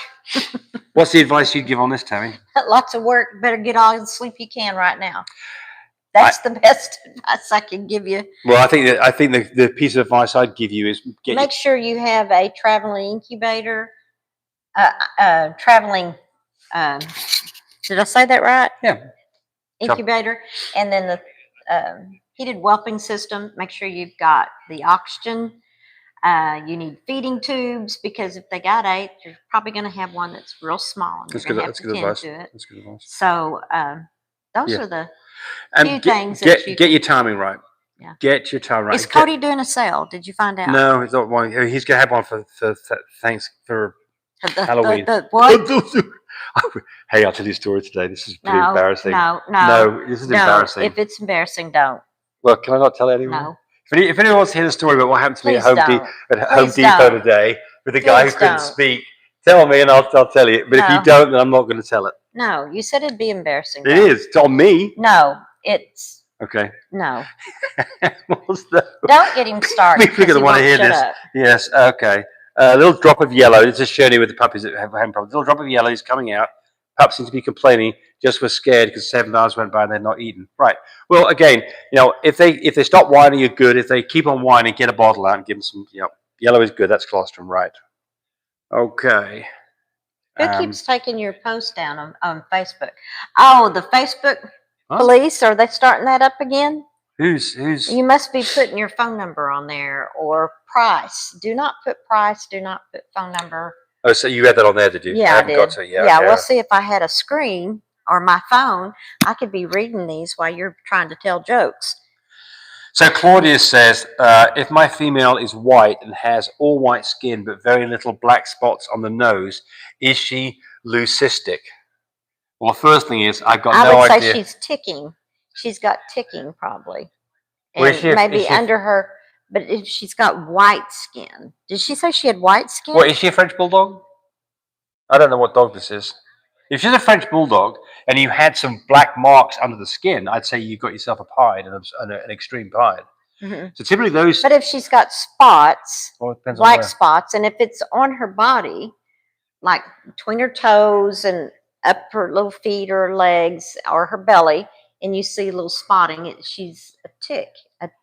What's the advice you'd give on this, Tammy? Lots of work. Better get all the sleep you can right now. That's the best advice I can give you. Well, I think the piece of advice I'd give you is make sure you have a traveling incubator, traveling Did I say that right? Yeah. Incubator, and then the heated whelping system. Make sure you've got the oxygen. You need feeding tubes because if they got 8, you're probably going to have one that's real small, and That's you're good. going to have That's to good tend advice. to it. That's good advice. So those Yeah. are the And few things that you get your timing right. Yeah. Get your timing right. Is Cody doing a sale? Did you find out? No, he's not one. He's gonna have one for thanks for Halloween. The what? Hey, I'll tell you a story today. This is pretty No, embarrassing. no, This is no. embarrassing. If it's embarrassing, don't. Well, can I not tell anyone? No. If anyone wants to hear the story about what happened to me Please at don't. Home Depot today with the guy who Please couldn't don't. speak, tell me and I'll tell you. But if you No. don't, then I'm not going to tell it. No, you said it'd be embarrassing. It is. It's on me. No, it's Okay. no. What's that? Don't get him started. People are going to want to hear this. Up. Yes. Okay. A little drop of yellow. It's just showing you with the puppies that have problems. A little drop of yellow is coming out. Pups seem to be complaining. Just were scared because 7 hours went by and they're not eating. Right. Well, again, if they stop whining, you're good. If they keep on whining, get a bottle out and give them some. Yellow is good. That's colostrum, right? Okay. Who keeps taking your post down on Facebook? Oh, the Facebook police. Are they starting that up again? Who's? You must be putting your phone number on there or price. Do not put price. Do not put phone number. Oh, so you had that on there, did you? Yeah, I haven't did. got to yet. Yeah, we'll see if I had a screen or my phone. I could be reading these while you're trying to tell jokes. So Claudius says, if my female is white and has all white skin but very little black spots on the nose, is she leucistic? Well, the first thing is, I've got no idea. I would say she's ticking. She's got ticking probably. And maybe under her, but if she's got white skin. Did she say she had white skin? Well, is she a French Bulldog? I don't know what dog this is. If she's a French Bulldog and you had some black marks under the skin, I'd say you've got yourself a pied, an extreme pied. Mm-hmm. So typically those... But if she's got spots, black spots, and if it's on her body, like between her toes and up her little feet or her legs or her belly, and you see a little spotting, she's a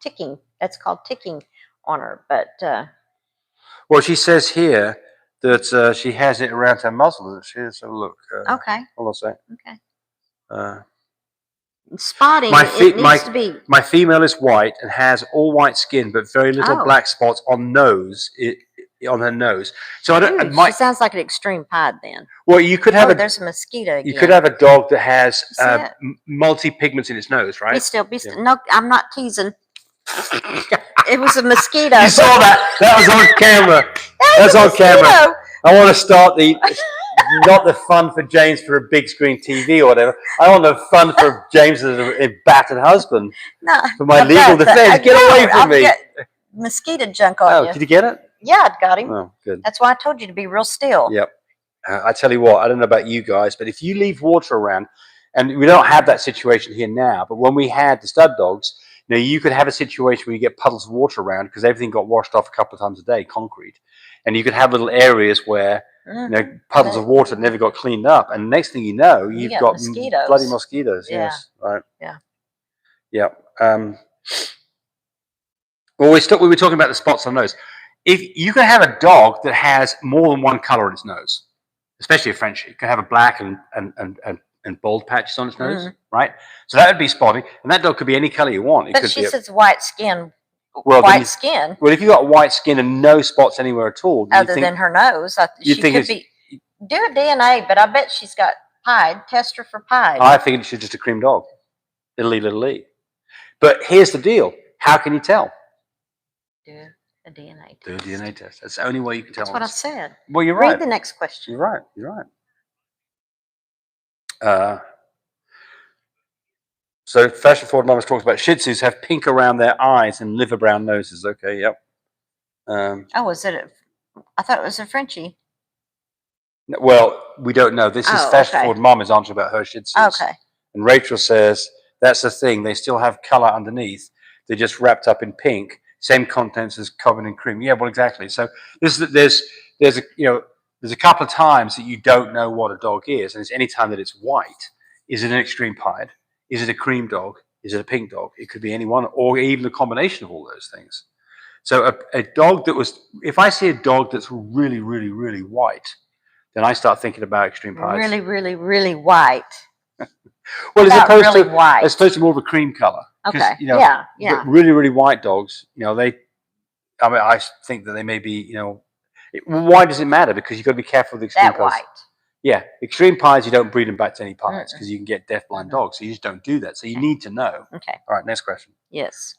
ticking. That's called ticking on her. But well, she says here that she has it around her muzzle, doesn't she? So look. Okay. Hold on a sec. Okay. Spotting. It needs to be. My female is white and has all white skin, but very little black spots on her nose. So I don't. She sounds like an extreme pied then. Well, you could have there's a mosquito again. You could have a dog that has multi pigments in its nose, right? Be still. No, I'm not teasing. It was a mosquito. You saw that? That was on camera. That's on camera. I want to start not the fun for James for a big screen TV or whatever. I want the fun for James as a battered husband. No, for my legal defense. Get away from me. Mosquito junk on you. Did you get it? Yeah, I got him. Oh, good. That's why I told you to be real still. Yep. I tell you what, I don't know about you guys, but if you leave water around, and we don't have that situation here now, but when we had the stud dogs, you could have a situation where you get puddles of water around because everything got washed off a couple of times a day, concrete. And you could have little areas where puddles of water never got cleaned up. And the next thing you know, you've got mosquitoes. Bloody mosquitoes. Yeah. Yes. Right. Yeah. Yeah. Well, we were talking about the spots on the nose. If you can have a dog that has more than one color on its nose, especially a Frenchie, it can have a black and bold patches on its nose, right? So that would be spotting, and that dog could be any color you want. But she says white skin. White skin. Well, if you got white skin and no spots anywhere at all, other than her nose, she could be. Do a DNA, but I bet she's got pied. Test her for pied. I think she's just a cream dog. Little E. But here's the deal: how can you tell? Do a DNA test. Do a DNA test. That's the only way you can tell. That's what I said. Well, you're right. Read the next question. You're right. You're right. So Fashion Forward Mamas talks about Shih Tzus have pink around their eyes and liver brown noses. Okay, yep. Was it? I thought it was a Frenchie. Well, we don't know. This is Fashion Forward Mama's answer about her Shih Tzus. Okay. And Rachel says that's the thing. They still have color underneath. They're just wrapped up in pink. Same contents as covered in cream. Yeah, well, exactly. So there's a couple of times that you don't know what a dog is, and it's any time that it's white. Is it an extreme pied? Is it a cream dog? Is it a pink dog? It could be any one, or even a combination of all those things. So a dog if I see a dog that's really, really, really white, then I start thinking about extreme pieds. Really, really, really white. Well, it's really white. As opposed to more of a cream color. Okay. You know, yeah. Really, really white dogs. You know, I think that they may be. You know, why does it matter? Because you've got to be careful with extreme That pies. white. Yeah, extreme pies. You don't breed them back to any pies because you can get deafblind dogs. So you just don't do that. So you need to know. Okay. All right. Next question. Yes.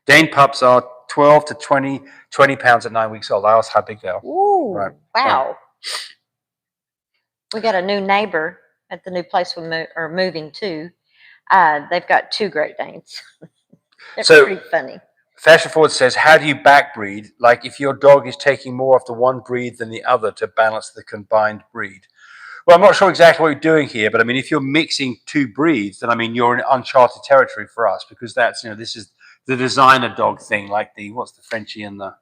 Dane pups are 12 to 20 pounds at 9 weeks old. I asked how big they are. Ooh, Right. wow. Right. We got a new neighbor at the new place we are moving to. They've got 2 Great Danes. They're pretty funny. Fashion Forward says, how do you backbreed? Like if your dog is taking more of the one breed than the other to balance the combined breed? Well, I'm not sure exactly what you're doing here, but I mean, if you're mixing 2 breeds, then I mean, you're in uncharted territory for us because that's, you know, this is the designer dog thing, like what's the Frenchie and the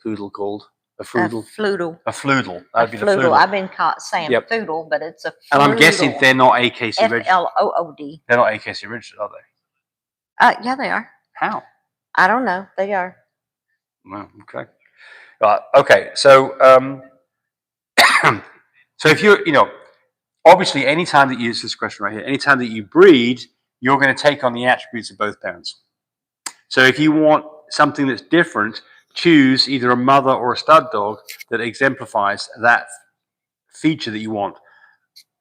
poodle called? A floodle? A floodle. A floodle. That'd be the floodle. I've been saying floodle, but it's a floodle. And I'm guessing they're not AKC registered. FLOOD. They're not AKC registered, are they? Yeah, they are. How? I don't know. They are. Well, okay. Okay. So, so if you're, you know, obviously, anytime that you use this question right here, anytime that you breed, you're going to take on the attributes of both parents. So if you want something that's different, choose either a mother or a stud dog that exemplifies that feature that you want.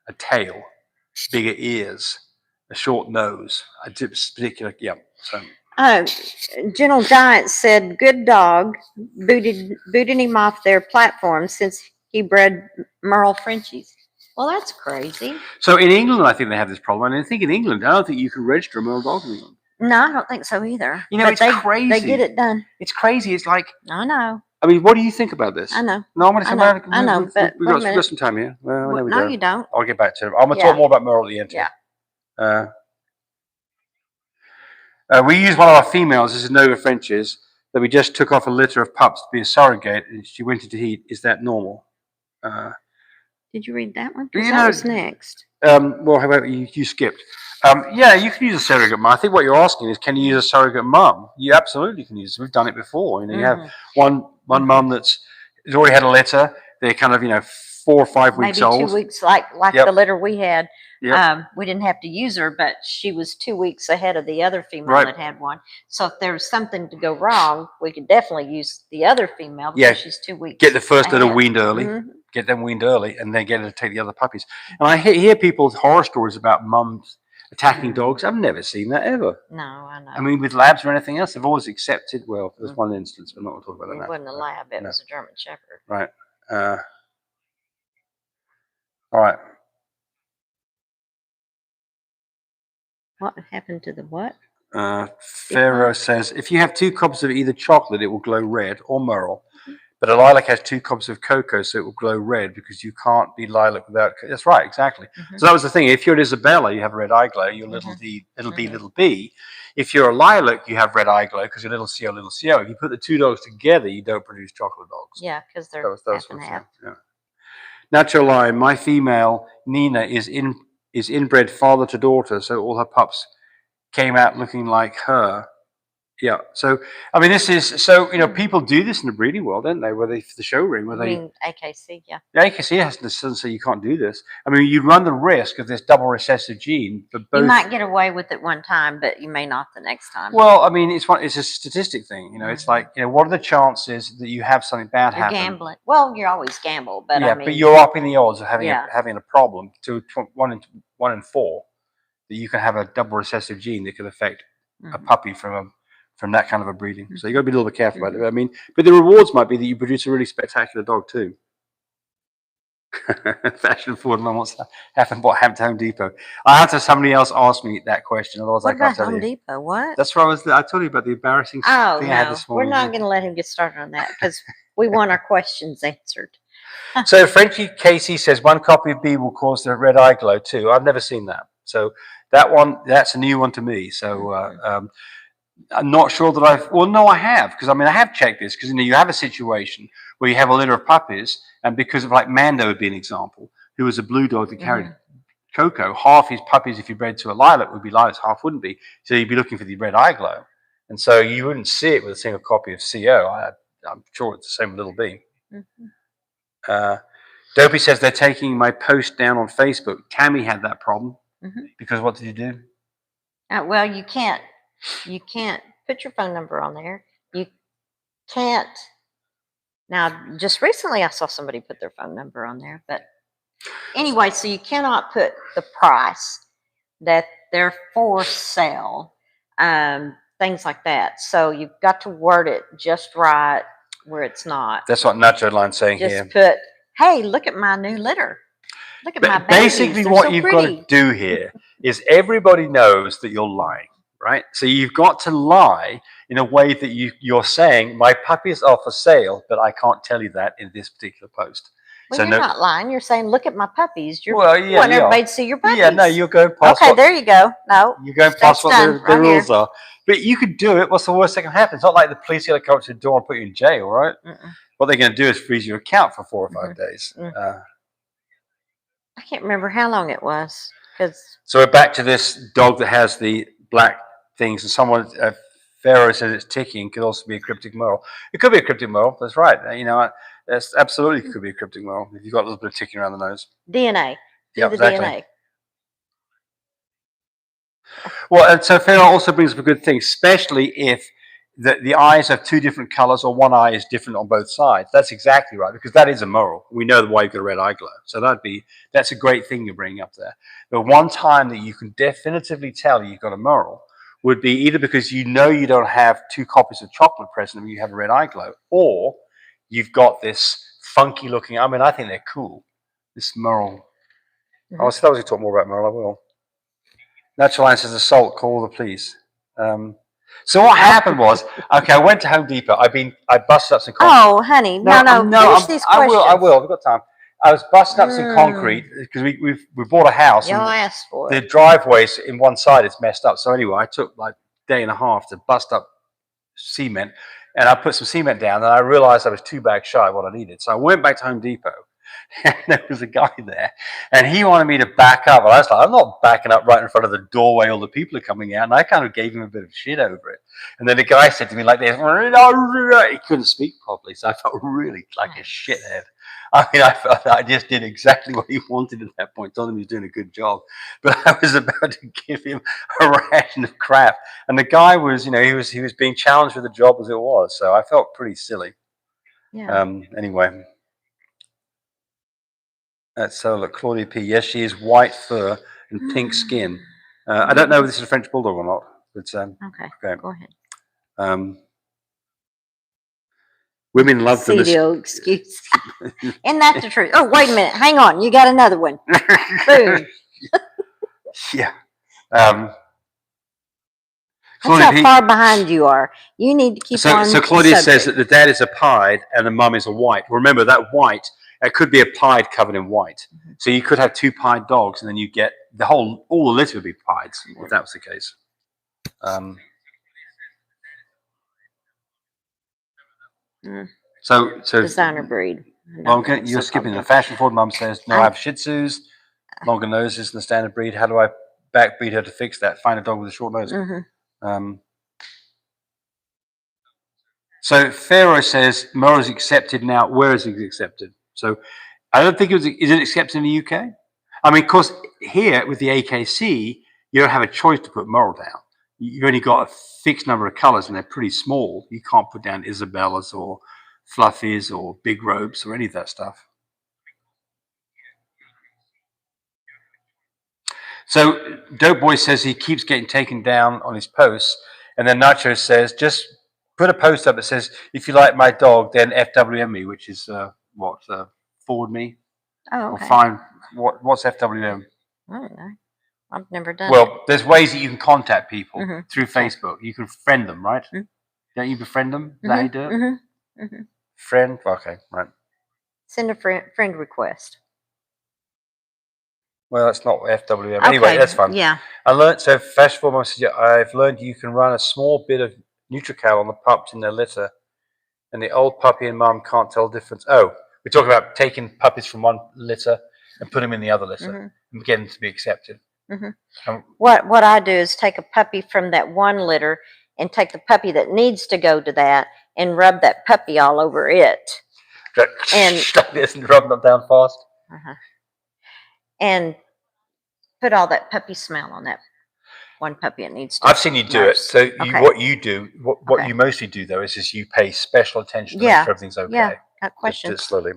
A tail, bigger ears, a short nose, a particular, so. Gentle Giant said, good dog, booted him off their platform since he bred Merle Frenchies. Well, that's crazy. So in England, I think they have this problem. And I think in England, I don't think you can register a Merle dog in England. No, I don't think so either. You know, it's crazy. They get it done. It's crazy. It's like... I know. I mean, what do you think about this? I know. No, I'm going to come back. I know, but we've got some time here. Well, no, you don't. I'll get back to it. I'm going to talk more about Merle at the end. Yeah. We use one of our females, this is Nova French's, that we just took off a litter of pups to be a surrogate, and she went into heat. Is that normal? Did you read that one? That was next. Well, how about you skipped? Yeah, you can use a surrogate mum. I think what you're asking is, can you use a surrogate mum? You absolutely can use it. We've done it before. You know, you have one mum that's already had a litter. They're kind of 4 or 5 weeks old. Maybe 2 weeks, like the litter we had. Yep. We didn't have to use her, but she was 2 weeks ahead of the other female that had one. So if there was something to go wrong, we could definitely use the other female because she's 2 weeks. Get the first litter weaned early. Get them weaned early, and then get her to take the other puppies. And I hear people's horror stories about mums attacking dogs. I've never seen that ever. No, I know. I mean, with labs or anything else, they've always accepted. Well, there's one instance, but I'm not talking about that. It wasn't a lab; it was a German Shepherd. Right. All right. What happened to the what? Pharaoh says, if you have 2 cobs of either chocolate, it will glow red, or Merle. But a lilac has 2 cobs of cocoa, so it will glow red because you can't be lilac without. That's right, exactly. So that was the thing. If you're an Isabella, you have red eye glow. You're little D, little B, little B. If you're a lilac, you have red eye glow because you're little CO, little CO. If you put the 2 dogs together, you don't produce chocolate dogs. Yeah, because they're half and half. Natural line. My female Nina is inbred father to daughter, so all her pups came out looking like her. Yeah. So, I mean, this is so, people do this in the breeding world, don't they? Where they, the show ring, where they. AKC, yeah. The AKC doesn't say you can't do this. I mean, you run the risk of this double recessive gene, but both. You might get away with it one time, but you may not the next time. Well, I mean, it's a statistic thing. It's like, what are the chances that you have something bad happen? You're gambling. Well, you're always gamble, but yeah, I mean, but you're upping the odds of having a problem to 1 in 4 that you can have a double recessive gene that could affect a puppy from that kind of a breeding. So you got to be a little bit careful about it. I mean, but the rewards might be that you produce a really spectacular dog too. Fashion forward, man, what's happened? What happened to Home Depot? I had to somebody else ask me that question. Otherwise, what I can't tell Home you. Depot? What? That's what I told you about the embarrassing thing I had this morning. We're not going to let him get started on that because we want our questions answered. So Frenchie Casey says 1 copy of B will cause the red eye glow too. I've never seen that. So that's a new one to me. So I'm not sure that I have, because I have checked this, because you have a situation where you have a litter of puppies, and because of, like, Mando would be an example, who was a blue dog that carried cocoa, half his puppies, if you bred to a lilac, would be lilacs, half wouldn't be. So you'd be looking for the red eye glow, and so you wouldn't see it with a single copy of CO. I'm sure it's the same with little B. Dopey says they're taking my post down on Facebook. Tammy had that problem. Because what did you do? Well, you can't put your phone number on there. You can't. Now, just recently, I saw somebody put their phone number on there, but anyway, so you cannot put the price that they're for sale, things like that. So you've got to word it just right where it's not. That's what Nacho Line's saying Just here. put, hey, look at my new litter. Look at my babies. Basically, They're what so you've pretty. got to do here is everybody knows that you're lying, right? So you've got to lie in a way that you're saying, my puppies are for sale, but I can't tell you that in this particular post. Well, so you're not lying. You're saying, look at my puppies. You're well, yeah, wanting everybody to see your puppies. Yeah, no, you're going past. Okay, there you go. No, you're going past what the right rules are. But you could do it. What's the worst that can happen? It's not like the police are going to come up to the door and put you in jail, right? What they're going to do is freeze your account for 4 or 5 days. I can't remember how long it was. So we're back to this dog that has the black things, and someone, Pharaoh says it's ticking. Could also be a cryptic moral. It could be a cryptic moral. That's right. You know, that's absolutely could be a cryptic moral if you've got a little bit of ticking around the nose. DNA. Yeah, exactly. DNA. Well, and so Pharaoh also brings up a good thing, especially if the eyes have two different colors or one eye is different on both sides. That's exactly right, because that is a moral. We know why you've got a red eye glow. So that's a great thing you're bringing up there. The one time that you can definitively tell you've got a moral would be either because you know you don't have 2 copies of chocolate present and you have a red eye glow, or you've got this funky looking, I mean, I think they're cool. This moral. I was going to talk more about moral, I will. Natural Line says assault, call the police. So what happened was, okay, I went to Home Depot. I busted up some concrete. Oh, honey, no, finish these questions. I will. We've got time. I was busting up some concrete because we bought a house. Y'all asked for it. The driveways in one side is messed up. So anyway, I took like a day and a half to bust up cement, and I put some cement down, and I realized I was 2 bags shy of what I needed. So I went back to Home Depot. And there was a guy there, and he wanted me to back up. And I was like, I'm not backing up right in front of the doorway. All the people are coming out. And I kind of gave him a bit of shit over it. And then the guy said to me like this, he couldn't speak properly. So I felt really like a shithead. I mean, I felt that I just did exactly what he wanted at that point. Told him he was doing a good job. But I was about to give him a ration of crap. And the guy was, he was being challenged with the job as it was. So I felt pretty silly. Yeah. Anyway. So look, Claudia P. Yes, she is white fur and pink skin. I don't know if this is a French bulldog or not. But, okay, go ahead. Women love them. Excuse. Isn't that the truth? Oh, wait a minute. Hang on. You got another one. Boom. Yeah. That's how far behind you are. You need to keep on. So Claudia says that the dad is a pied and the mum is a white. Remember that white. It could be a pied covered in white. So you could have 2 pied dogs, and then you get all the litter would be pieds if that was the case. So designer breed. Well, you're skipping the fashion forward. Mum says no. I have Shih Tzus, longer noses than the standard breed. How do I backbreed her to fix that? Find a dog with a short nose. So Pharaoh says Moral is accepted now. Where is it accepted? So I don't think is it accepted in the UK? I mean, of course, here with the AKC, you don't have a choice to put Moral down. You've only got a fixed number of colors, and they're pretty small. You can't put down Isabellas or Fluffies or Big Ropes or any of that stuff. So Dope Boy says he keeps getting taken down on his posts, and then Nacho says just put a post up that says if you like my dog, then FWM me, which is forward me. Oh, okay. Or find what's FWM? I don't know. I've never done. Well, there's ways that you can contact people through Facebook. You can friend them, right? Don't you befriend them? Is that how you do it? Friend? Okay, right. Send a friend request. Well, that's not FWM. Okay. Anyway, that's fun. Yeah. I learned, so Fashionable Mum says, I've learned you can run a small bit of Nutrical on the pups in their litter, and the old puppy and mum can't tell the difference. Oh, we're talking about taking puppies from one litter and put them in the other litter and getting them to be accepted. What I do is take a puppy from that one litter and take the puppy that needs to go to that and rub that puppy all over it. And like this and rub them down fast. And put all that puppy smell on that one puppy. It needs to. I've seen you do it. nurse. So Okay. what you do, what Okay. you mostly do though, is you pay special attention to make Yeah. sure everything's okay. Yeah. Got questions. Just slowly.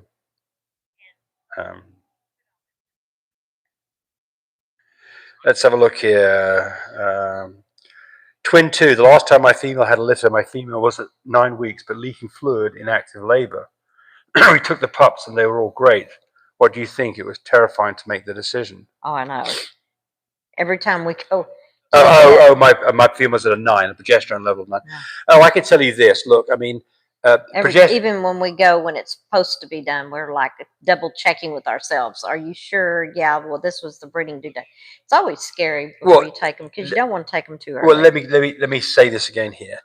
Let's have a look here. Twin 2. The last time my female had a litter, my female was at 9 weeks, but leaking fluid in active labor. We took the pups and they were all great. What do you think? It was terrifying to make the decision. Oh, I know. Every time we go. My female's at a 9, a progesterone level of 9. Yeah. Oh, I can tell you this. Look, I mean, even when we go when it's supposed to be done, we're like double checking with ourselves. Are you sure? Yeah. Well, this was the breeding due date. It's always scary before you take them because you don't want to take them too early. Well, let me say this again here.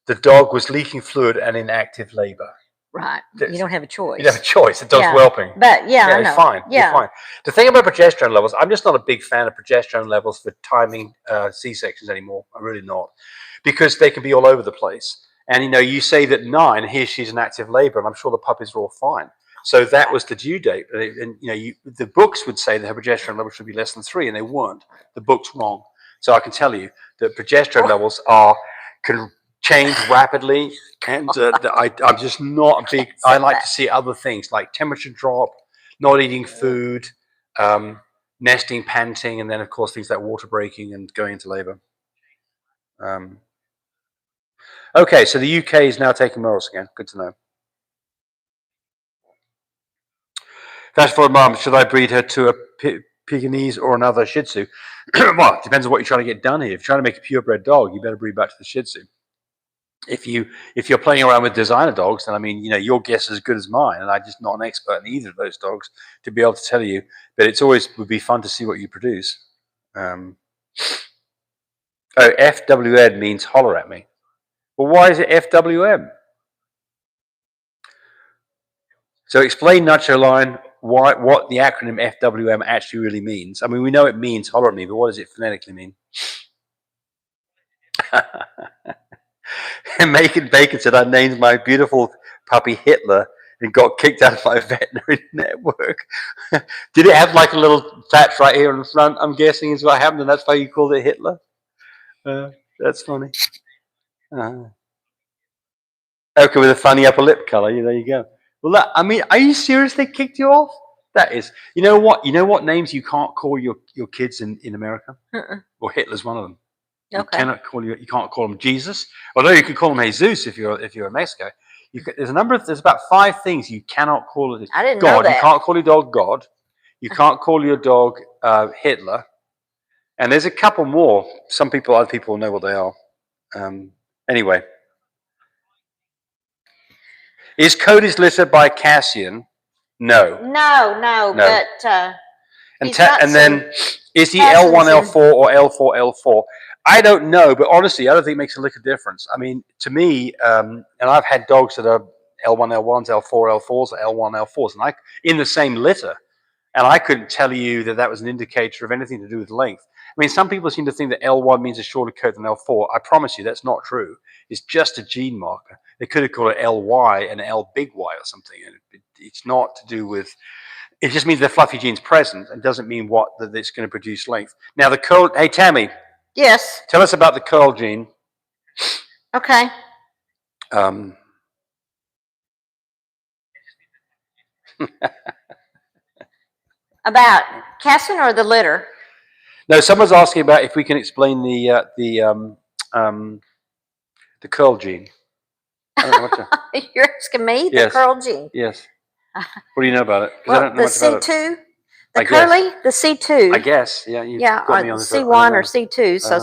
The dog was leaking fluid and in active labor. Right. You don't have a choice. You don't have a choice. The dog's whelping. But I know. Fine. Yeah. You're fine. The thing about progesterone levels, I'm just not a big fan of progesterone levels for timing C-sections anymore. I'm really not. Because they can be all over the place. And, you say that 9, here she's in active labor, and I'm sure the puppies are all fine. So that was the due date. And, the books would say that her progesterone levels should be less than 3, and they weren't. The book's wrong. So I can tell you that progesterone levels can change rapidly, and I'm just not a big. I like to see other things like temperature drop, not eating food, nesting, panting, and then of course things like water breaking and going into labor. Okay, so the UK is now taking morals again. Good to know. Fast forward, Mom, should I breed her to a Pekingese or another Shih Tzu? Well, it depends on what you're trying to get done here. If you're trying to make a purebred dog, you better breed back to the Shih Tzu. If you're playing around with designer dogs, then I mean, your guess is as good as mine, and I'm just not an expert in either of those dogs to be able to tell you. But it's always would be fun to see what you produce. FWM means holler at me. Well, why is it FWM? So explain, Nacho Line, what the acronym FWM actually really means. I mean, we know it means holler at me, but what does it phonetically mean? And Macon Bacon said, I named my beautiful puppy Hitler and got kicked out of my veterinary network. Did it have like a little patch right here in the front, I'm guessing is what happened, and that's why you called it Hitler? That's funny. Okay, with a funny upper lip color, there you go. Well, I mean, are you serious they kicked you off? That is, you know what names you can't call your kids in America? Well, Hitler's one of them. Okay. You can't call him Jesus, although you can call him Jesus if you're in Mexico. There's about 5 things you cannot call it. I didn't God. know that. You can't call your dog God. You can't call your dog Hitler. And there's a couple more. Other people know what they are. Anyway. Is Cody's litter by Cassian? No. No. But and then is he L1, L4 or L4, L4? I don't know, but honestly, I don't think it makes a lick of difference. I mean, to me, and I've had dogs that are L1, L1s, L4, L4s, L1, L4s, and in the same litter, and I couldn't tell you that was an indicator of anything to do with length. I mean, some people seem to think that L1 means a shorter coat than L4. I promise you, that's not true. It's just a gene marker. They could have called it LY and L big Y or something. It's not to do with. It just means the fluffy gene's present and doesn't mean that it's going to produce length. Now the curl. Hey, Tammy. Yes. Tell us about the curl gene. Okay. About Cassian or the litter? No, someone's asking about if we can explain the curl gene. You're asking me the curl gene? Yes. What do you know about it? Well, the C2, the curly, the C2. I guess, yeah. Got me on C1 or C2. So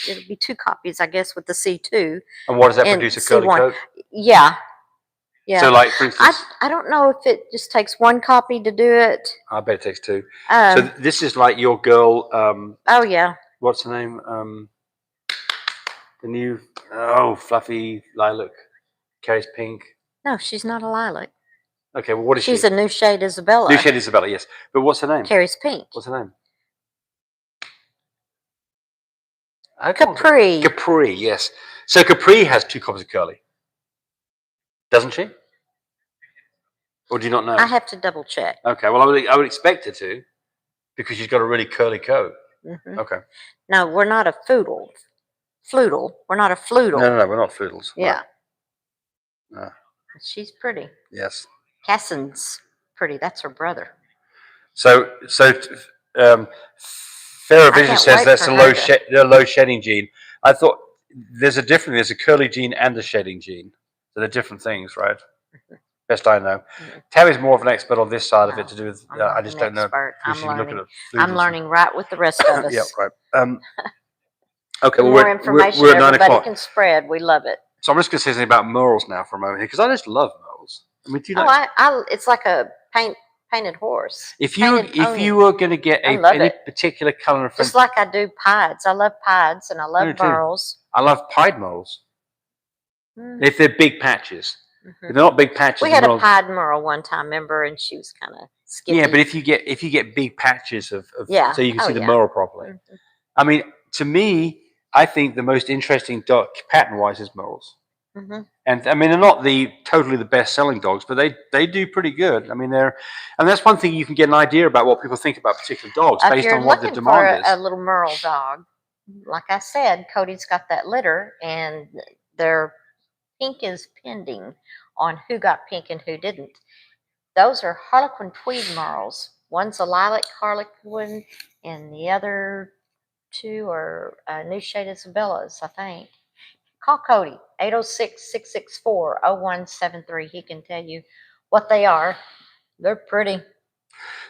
it'll be 2 copies, I guess, with the C2. And what does that produce? A curly coat? Yeah. So, like, for instance, I don't know if it just takes 1 copy to do it. I bet it takes 2. So this is like your girl. Oh yeah. What's her name? The new fluffy lilac, carries pink. No, she's not a lilac. Okay, well, what is she? She's a new shade Isabella. New shade Isabella, yes. But what's her name? Carries pink. What's her name? Capri. Capri, yes. So Capri has 2 copies of curly, doesn't she? Or do you not know? I have to double check. Okay, well, I would expect her to. Because she's got a really curly coat. Mm-hmm. Okay. No, we're not a foodle. Floodle. We're not a floodle. No, we're not Poodles. Yeah. No. She's pretty. Yes. Cassin's pretty. That's her brother. So Farrah Vision says that's a low shedding gene. I thought there's a difference. There's a curly gene and a shedding gene. So they're different things, right? Best I know. Tammy's more of an expert on this side of it to do with. I just don't know. I'm learning right with the rest of us. Yeah, right. Okay, well, more information we're everybody can spread. We love it. So I'm just going to say something about morals now for a moment here, because I just love morals. I mean, do you like? It's like a painted horse. If you were going to get any particular color, just like I do pieds. I love pieds and I love morals. I love pied morals. If they're big patches. Mm-hmm. If they're not big patches. We had a pied moral one time, remember, and she was kind of skippy. Yeah, but if you get big patches of so you can see the moral properly. Mm-hmm. I mean, to me, I think the most interesting dog pattern-wise is morals. Mm-hmm. And I mean, they're not totally the best-selling dogs, but they do pretty good. I mean, and that's one thing you can get an idea about what people think about particular dogs based on what the demand is. A little merle dog, like I said, Cody's got that litter, and their pink is pending on who got pink and who didn't. Those are Harlequin Tweed merles. One's a lilac Harlequin, and the other two are New Shade Isabellas, I think. Call Cody, 806-664-0173. He can tell you what they are. They're pretty.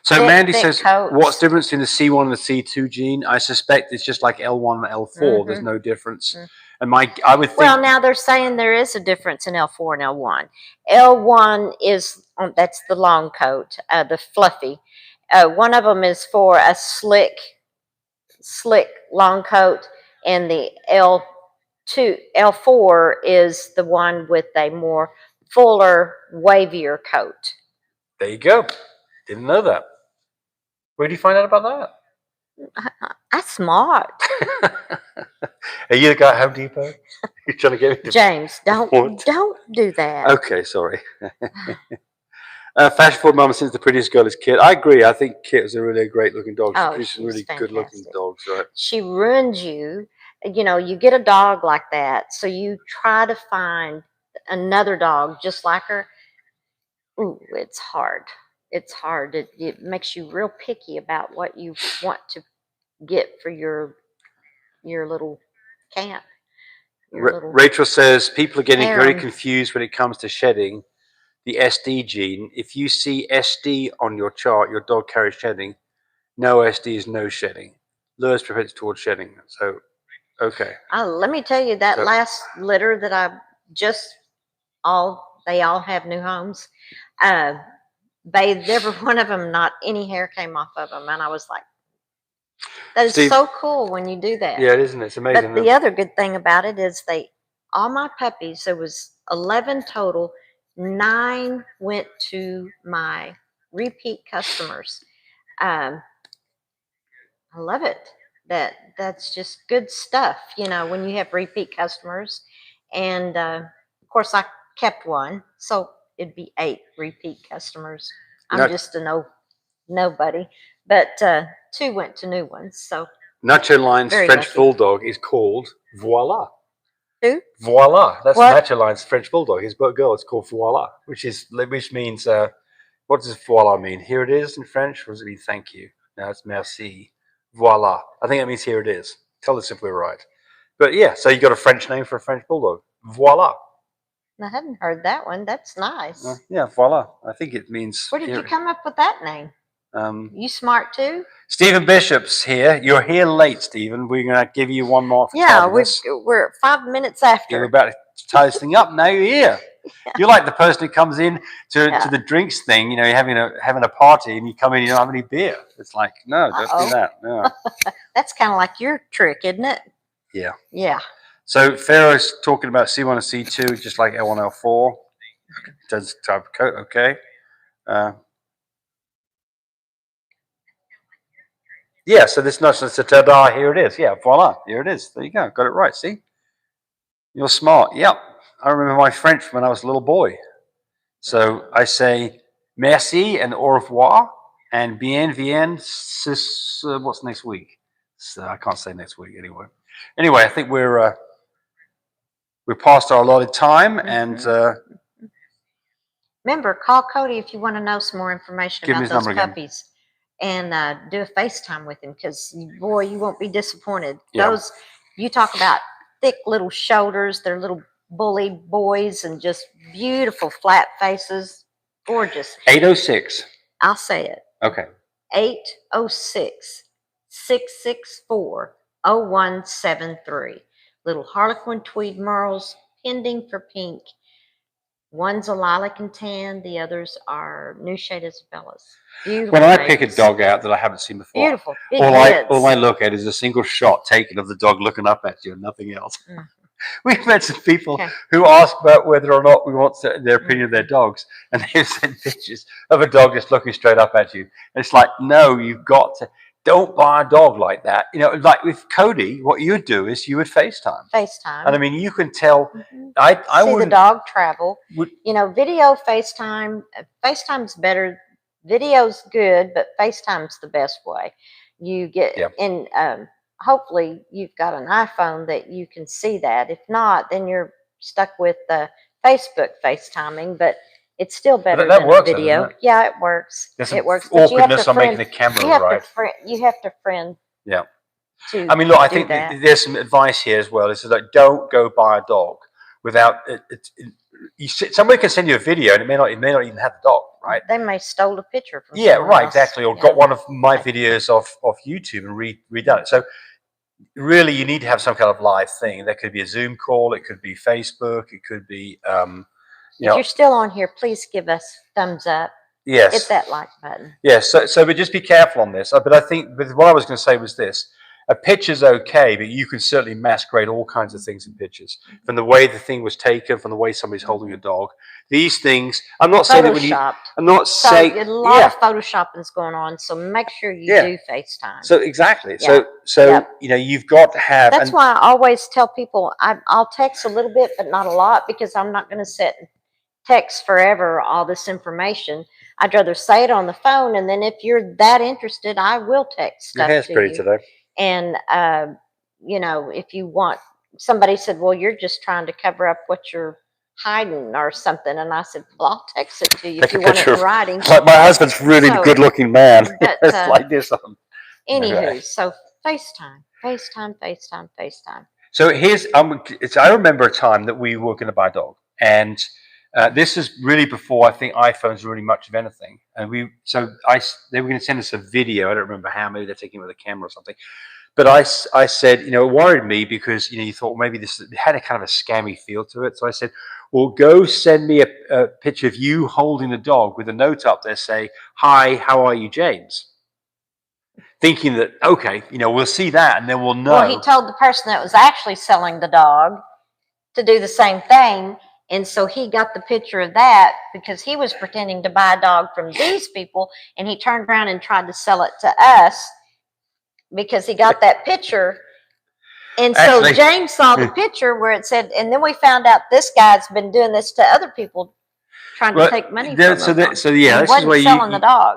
So Mandy says, what's the difference in the C1 and the C2 gene? I suspect it's just like L1 and L4. Mm-hmm. There's no difference. Mm-hmm. And I would think... Well, now they're saying there is a difference in L4 and L1. L1 is, that's the long coat, the fluffy. One of them is for a slick long coat, and the L4 is the one with a more fuller, wavier coat. There you go. Didn't know that. Where do you find out about that? I'm smart. Are you the guy at Home Depot? You're trying to get me to James, don't do that. Okay, sorry. Fashion Forward Mama since the prettiest girl is Kit. I agree. I think Kit is a really great looking dog. She's really good looking dogs, right? She ruins you. You know, you get a dog like that, so you try to find another dog just like her. Ooh, it's hard. It's hard. It makes you real picky about what you want to get for your little camp. Rachel says people are getting very confused when it comes to shedding the SD gene. If you see SD on your chart, your dog carries shedding. No SD is no shedding. Lewis prevents towards shedding. So, okay. Let me tell you, that last litter that I they all have new homes. Bathed every one of them, not any hair came off of them, and I was like, that is so cool when you do that. Yeah, it isn't. It's amazing. But the other good thing about it is all my puppies, there was 11 total, 9 went to my repeat customers. I love it. That's just good stuff, you know, when you have repeat customers. And of course I kept one, so it'd be 8 repeat customers. I'm just a nobody, but 2 went to new ones. So Nacho Line's French Bulldog is called Voila. Who? Voila. That's Nacho Line's French Bulldog. His girl is called Voila, which means what does Voila mean? Here it is in French, or does it mean thank you? No, it's merci. Voila. I think that means here it is. Tell us if we're right. But yeah, so you got a French name for a French Bulldog. Voila. I hadn't heard that one. That's nice. Yeah, voila. I think it means... Where did you come up with that name? You smart too? Stephen Bishop's here. You're here late, Stephen. We're going to give you one more. Yeah, we're 5 minutes after. You're about to tie this thing up. Now you're here. Yeah. You're like the person who comes in to the drinks thing. You know, you're having a party and you come in and you don't have any beer. It's like, no, don't do that. No. That's kind of like your trick, isn't it? Yeah. Yeah. So Pharaoh's talking about C1 and C2, just like L1, L4. Does type of coat, okay. Yeah, so this notion is ta-da, here it is. Yeah, voila, here it is. There you go, got it right, see? You're smart. Yep. I remember my French when I was a little boy. So I say merci and au revoir, and bien, what's next week? So I can't say next week anyway. Anyway, I think we're past our allotted time, and remember, call Cody if you want to know some more information give him about his those number again. puppies, and do a FaceTime with him because boy, you won't be disappointed. Yeah. Those you talk about thick little shoulders, they're little bully boys, and just beautiful flat faces, gorgeous. 806. I'll say it. Okay. 806-664-0173. Little Harlequin tweed merles, pending for pink. One's a lilac and tan. The others are new shade Isabellas. Beautiful. When I pick a dog out that I haven't seen before, beautiful, big all heads. I look at is a single shot taken of the dog looking up at you and nothing else. We've met some people who ask about whether or not we want their opinion of their dogs, and they've sent pictures of a dog just looking straight up at you. And it's like, no, you've got to. Don't buy a dog like that. You know, like with Cody, what you would do is you would FaceTime. FaceTime. And I mean, you can tell. I see the dog travel. You know, video FaceTime. FaceTime's better. Video's good, but FaceTime's the best way. You get in. Hopefully, you've got an iPhone that you can see that. If not, then you're stuck with Facebook FaceTiming. But it's still better than works, video. Yeah, it works. It works. But you have to friend, making the cameras right. You have to friend. Yeah. I mean, look, I think there's some advice here as well. It's like, don't go buy a dog without somebody can send you a video and it may not even have the dog, right? They may stole a picture from right, exactly, or got one of my videos off YouTube and redone it. So really, you need to have some kind of live thing. That could be a Zoom call, it could be Facebook, it could be. If you're still on here, please give us thumbs up. Yes. Hit that like button. Yes. So but just be careful on this. But I think what I was going to say was this. A picture's okay, but you can certainly masquerade all kinds of things in pictures. From the way the thing was taken, from the way somebody's holding a dog. These things, I'm not saying that when you... I'm not saying... a lot of Photoshopping is going on, so make sure you do FaceTime. So exactly. So you know, you've got to have... That's why I always tell people, I'll text a little bit, but not a lot, because I'm not going to sit and text forever all this information. I'd rather say it on the phone, and then if you're that interested, I will text stuff to you. Your hair's pretty today. And, you know, if you want, somebody said, well, you're just trying to cover up what you're hiding or something. And I said, well, I'll text it to you if you want it in writing. Like my husband's really good looking man. But, it's like this. Anywho, so FaceTime. So here's, I remember a time that we were going to buy a dog. And this is really before I think iPhones were really much of anything. And they were going to send us a video. I don't remember how. Maybe they're taking it with a camera or something. But I said, you know, it worried me because, you know, you thought maybe this had a kind of a scammy feel to it. So I said, well, go send me a picture of you holding a dog with a note up there say, hi, how are you, James? Thinking that, okay, you know, we'll see that and then we'll know. Well, he told the person that was actually selling the dog to do the same thing. And so he got the picture of that because he was pretending to buy a dog from these people, and he turned around and tried to sell it to us because he got that picture. And so James saw the picture where it said, and then we found out this guy's been doing this to other people trying to take money from them. So this is where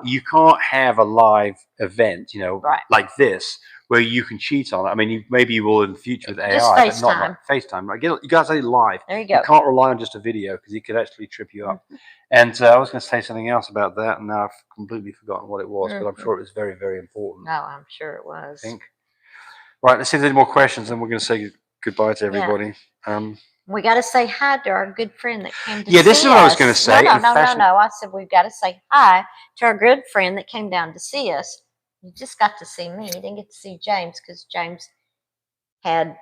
you can't have a live event, you know, like this, where you can cheat on it. I mean, maybe you will in the future with AI, FaceTime. But not FaceTime. Right? You guys say live. There you go. You can't rely on just a video because it could actually trip you up. And I was going to say something else about that, and now I've completely forgotten what it was, but I'm sure it was very, very important. No, I'm sure it was. I think. Right, let's see if there's any more questions, and we're going to say goodbye to everybody. We got to say hi to our good friend that came to see us. Yeah, this is what I was going to say. No. I said we've got to say hi to our good friend that came down to see us. You just got to see me. You didn't get to see James because James had a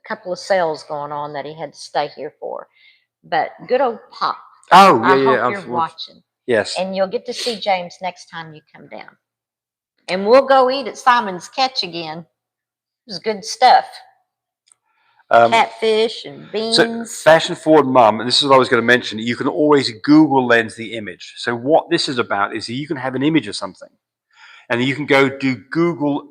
couple of sales going on that he had to stay here for. But good old Pop. Oh, yeah, I hope you're watching. Yes. And you'll get to see James next time you come down. And we'll go eat at Simon's Catch again. It was good stuff. Catfish and beans. So, fashion forward mum, and this is what I was going to mention, you can always Google Lens the image. So what this is about is that you can have an image of something, and you can go do Google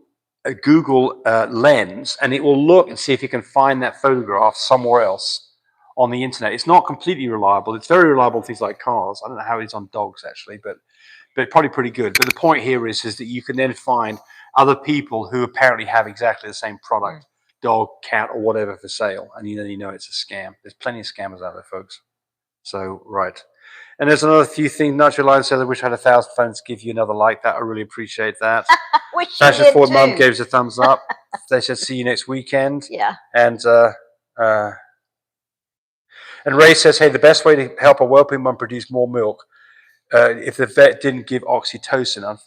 Lens, and it will look and see if you can find that photograph somewhere else on the internet. It's not completely reliable. It's very reliable on things like cars. I don't know how it is on dogs actually, but probably pretty good. But the point here is that you can then find other people who apparently have exactly the same product, dog, cat, or whatever for sale, and you know it's a scam. There's plenty of scammers out there, folks. So right. And there's another few things. Nigel Line said, I wish I had 1,000 fans to give you another like that. I really appreciate that. Wish you Passion did Forward too. Mum gave us a thumbs up. They said, see you next weekend. Yeah. And Ray says, hey, the best way to help a whelping mum produce more milk, if the vet didn't give oxytocin,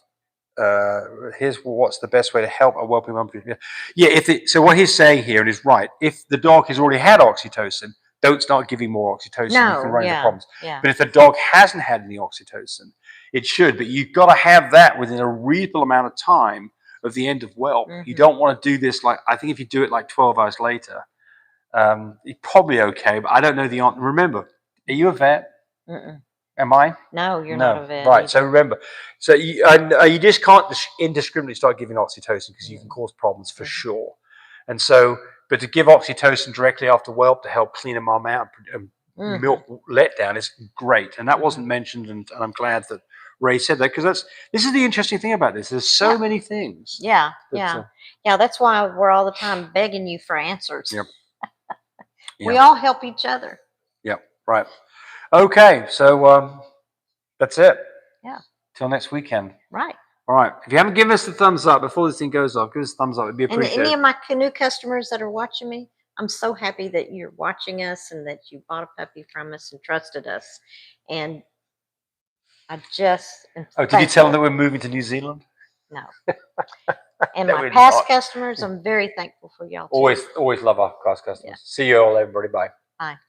here's what's the best way to help a whelping mum produce milk. Yeah, so what he's saying here, and he's right, if the dog has already had oxytocin, don't start giving more oxytocin. No, you can run into problems. Yeah. But if the dog hasn't had any oxytocin, it should. But you've got to have that within a reasonable amount of time of the end of whelp. You don't want to do this I think if you do it like 12 hours later, it's probably okay. But I don't know the answer. Remember, are you a vet? Am I? No, you're not a vet. Right. Either. So remember, so you just can't indiscriminately start giving oxytocin because you can cause problems for sure. And so, but to give oxytocin directly after whelp to help clean a mum out and milk letdown is great. And that wasn't mentioned, and I'm glad that Ray said that, because this is the interesting thing about this. There's so many things. Yeah. That's why we're all the time begging you for answers. Yep. We all help each other. Yep. Right. Okay. So that's it. Yeah. Till next weekend. Right. All right. If you haven't given us the thumbs up before this thing goes off, give us a thumbs up. It'd be appreciated. And any of my canoe customers that are watching me, I'm so happy that you're watching us and that you bought a puppy from us and trusted us. And I just did you tell them that we're moving to New Zealand? No. And my past customers, I'm very thankful for y'all too. Always love our past customers. See you all, everybody. Bye. Bye.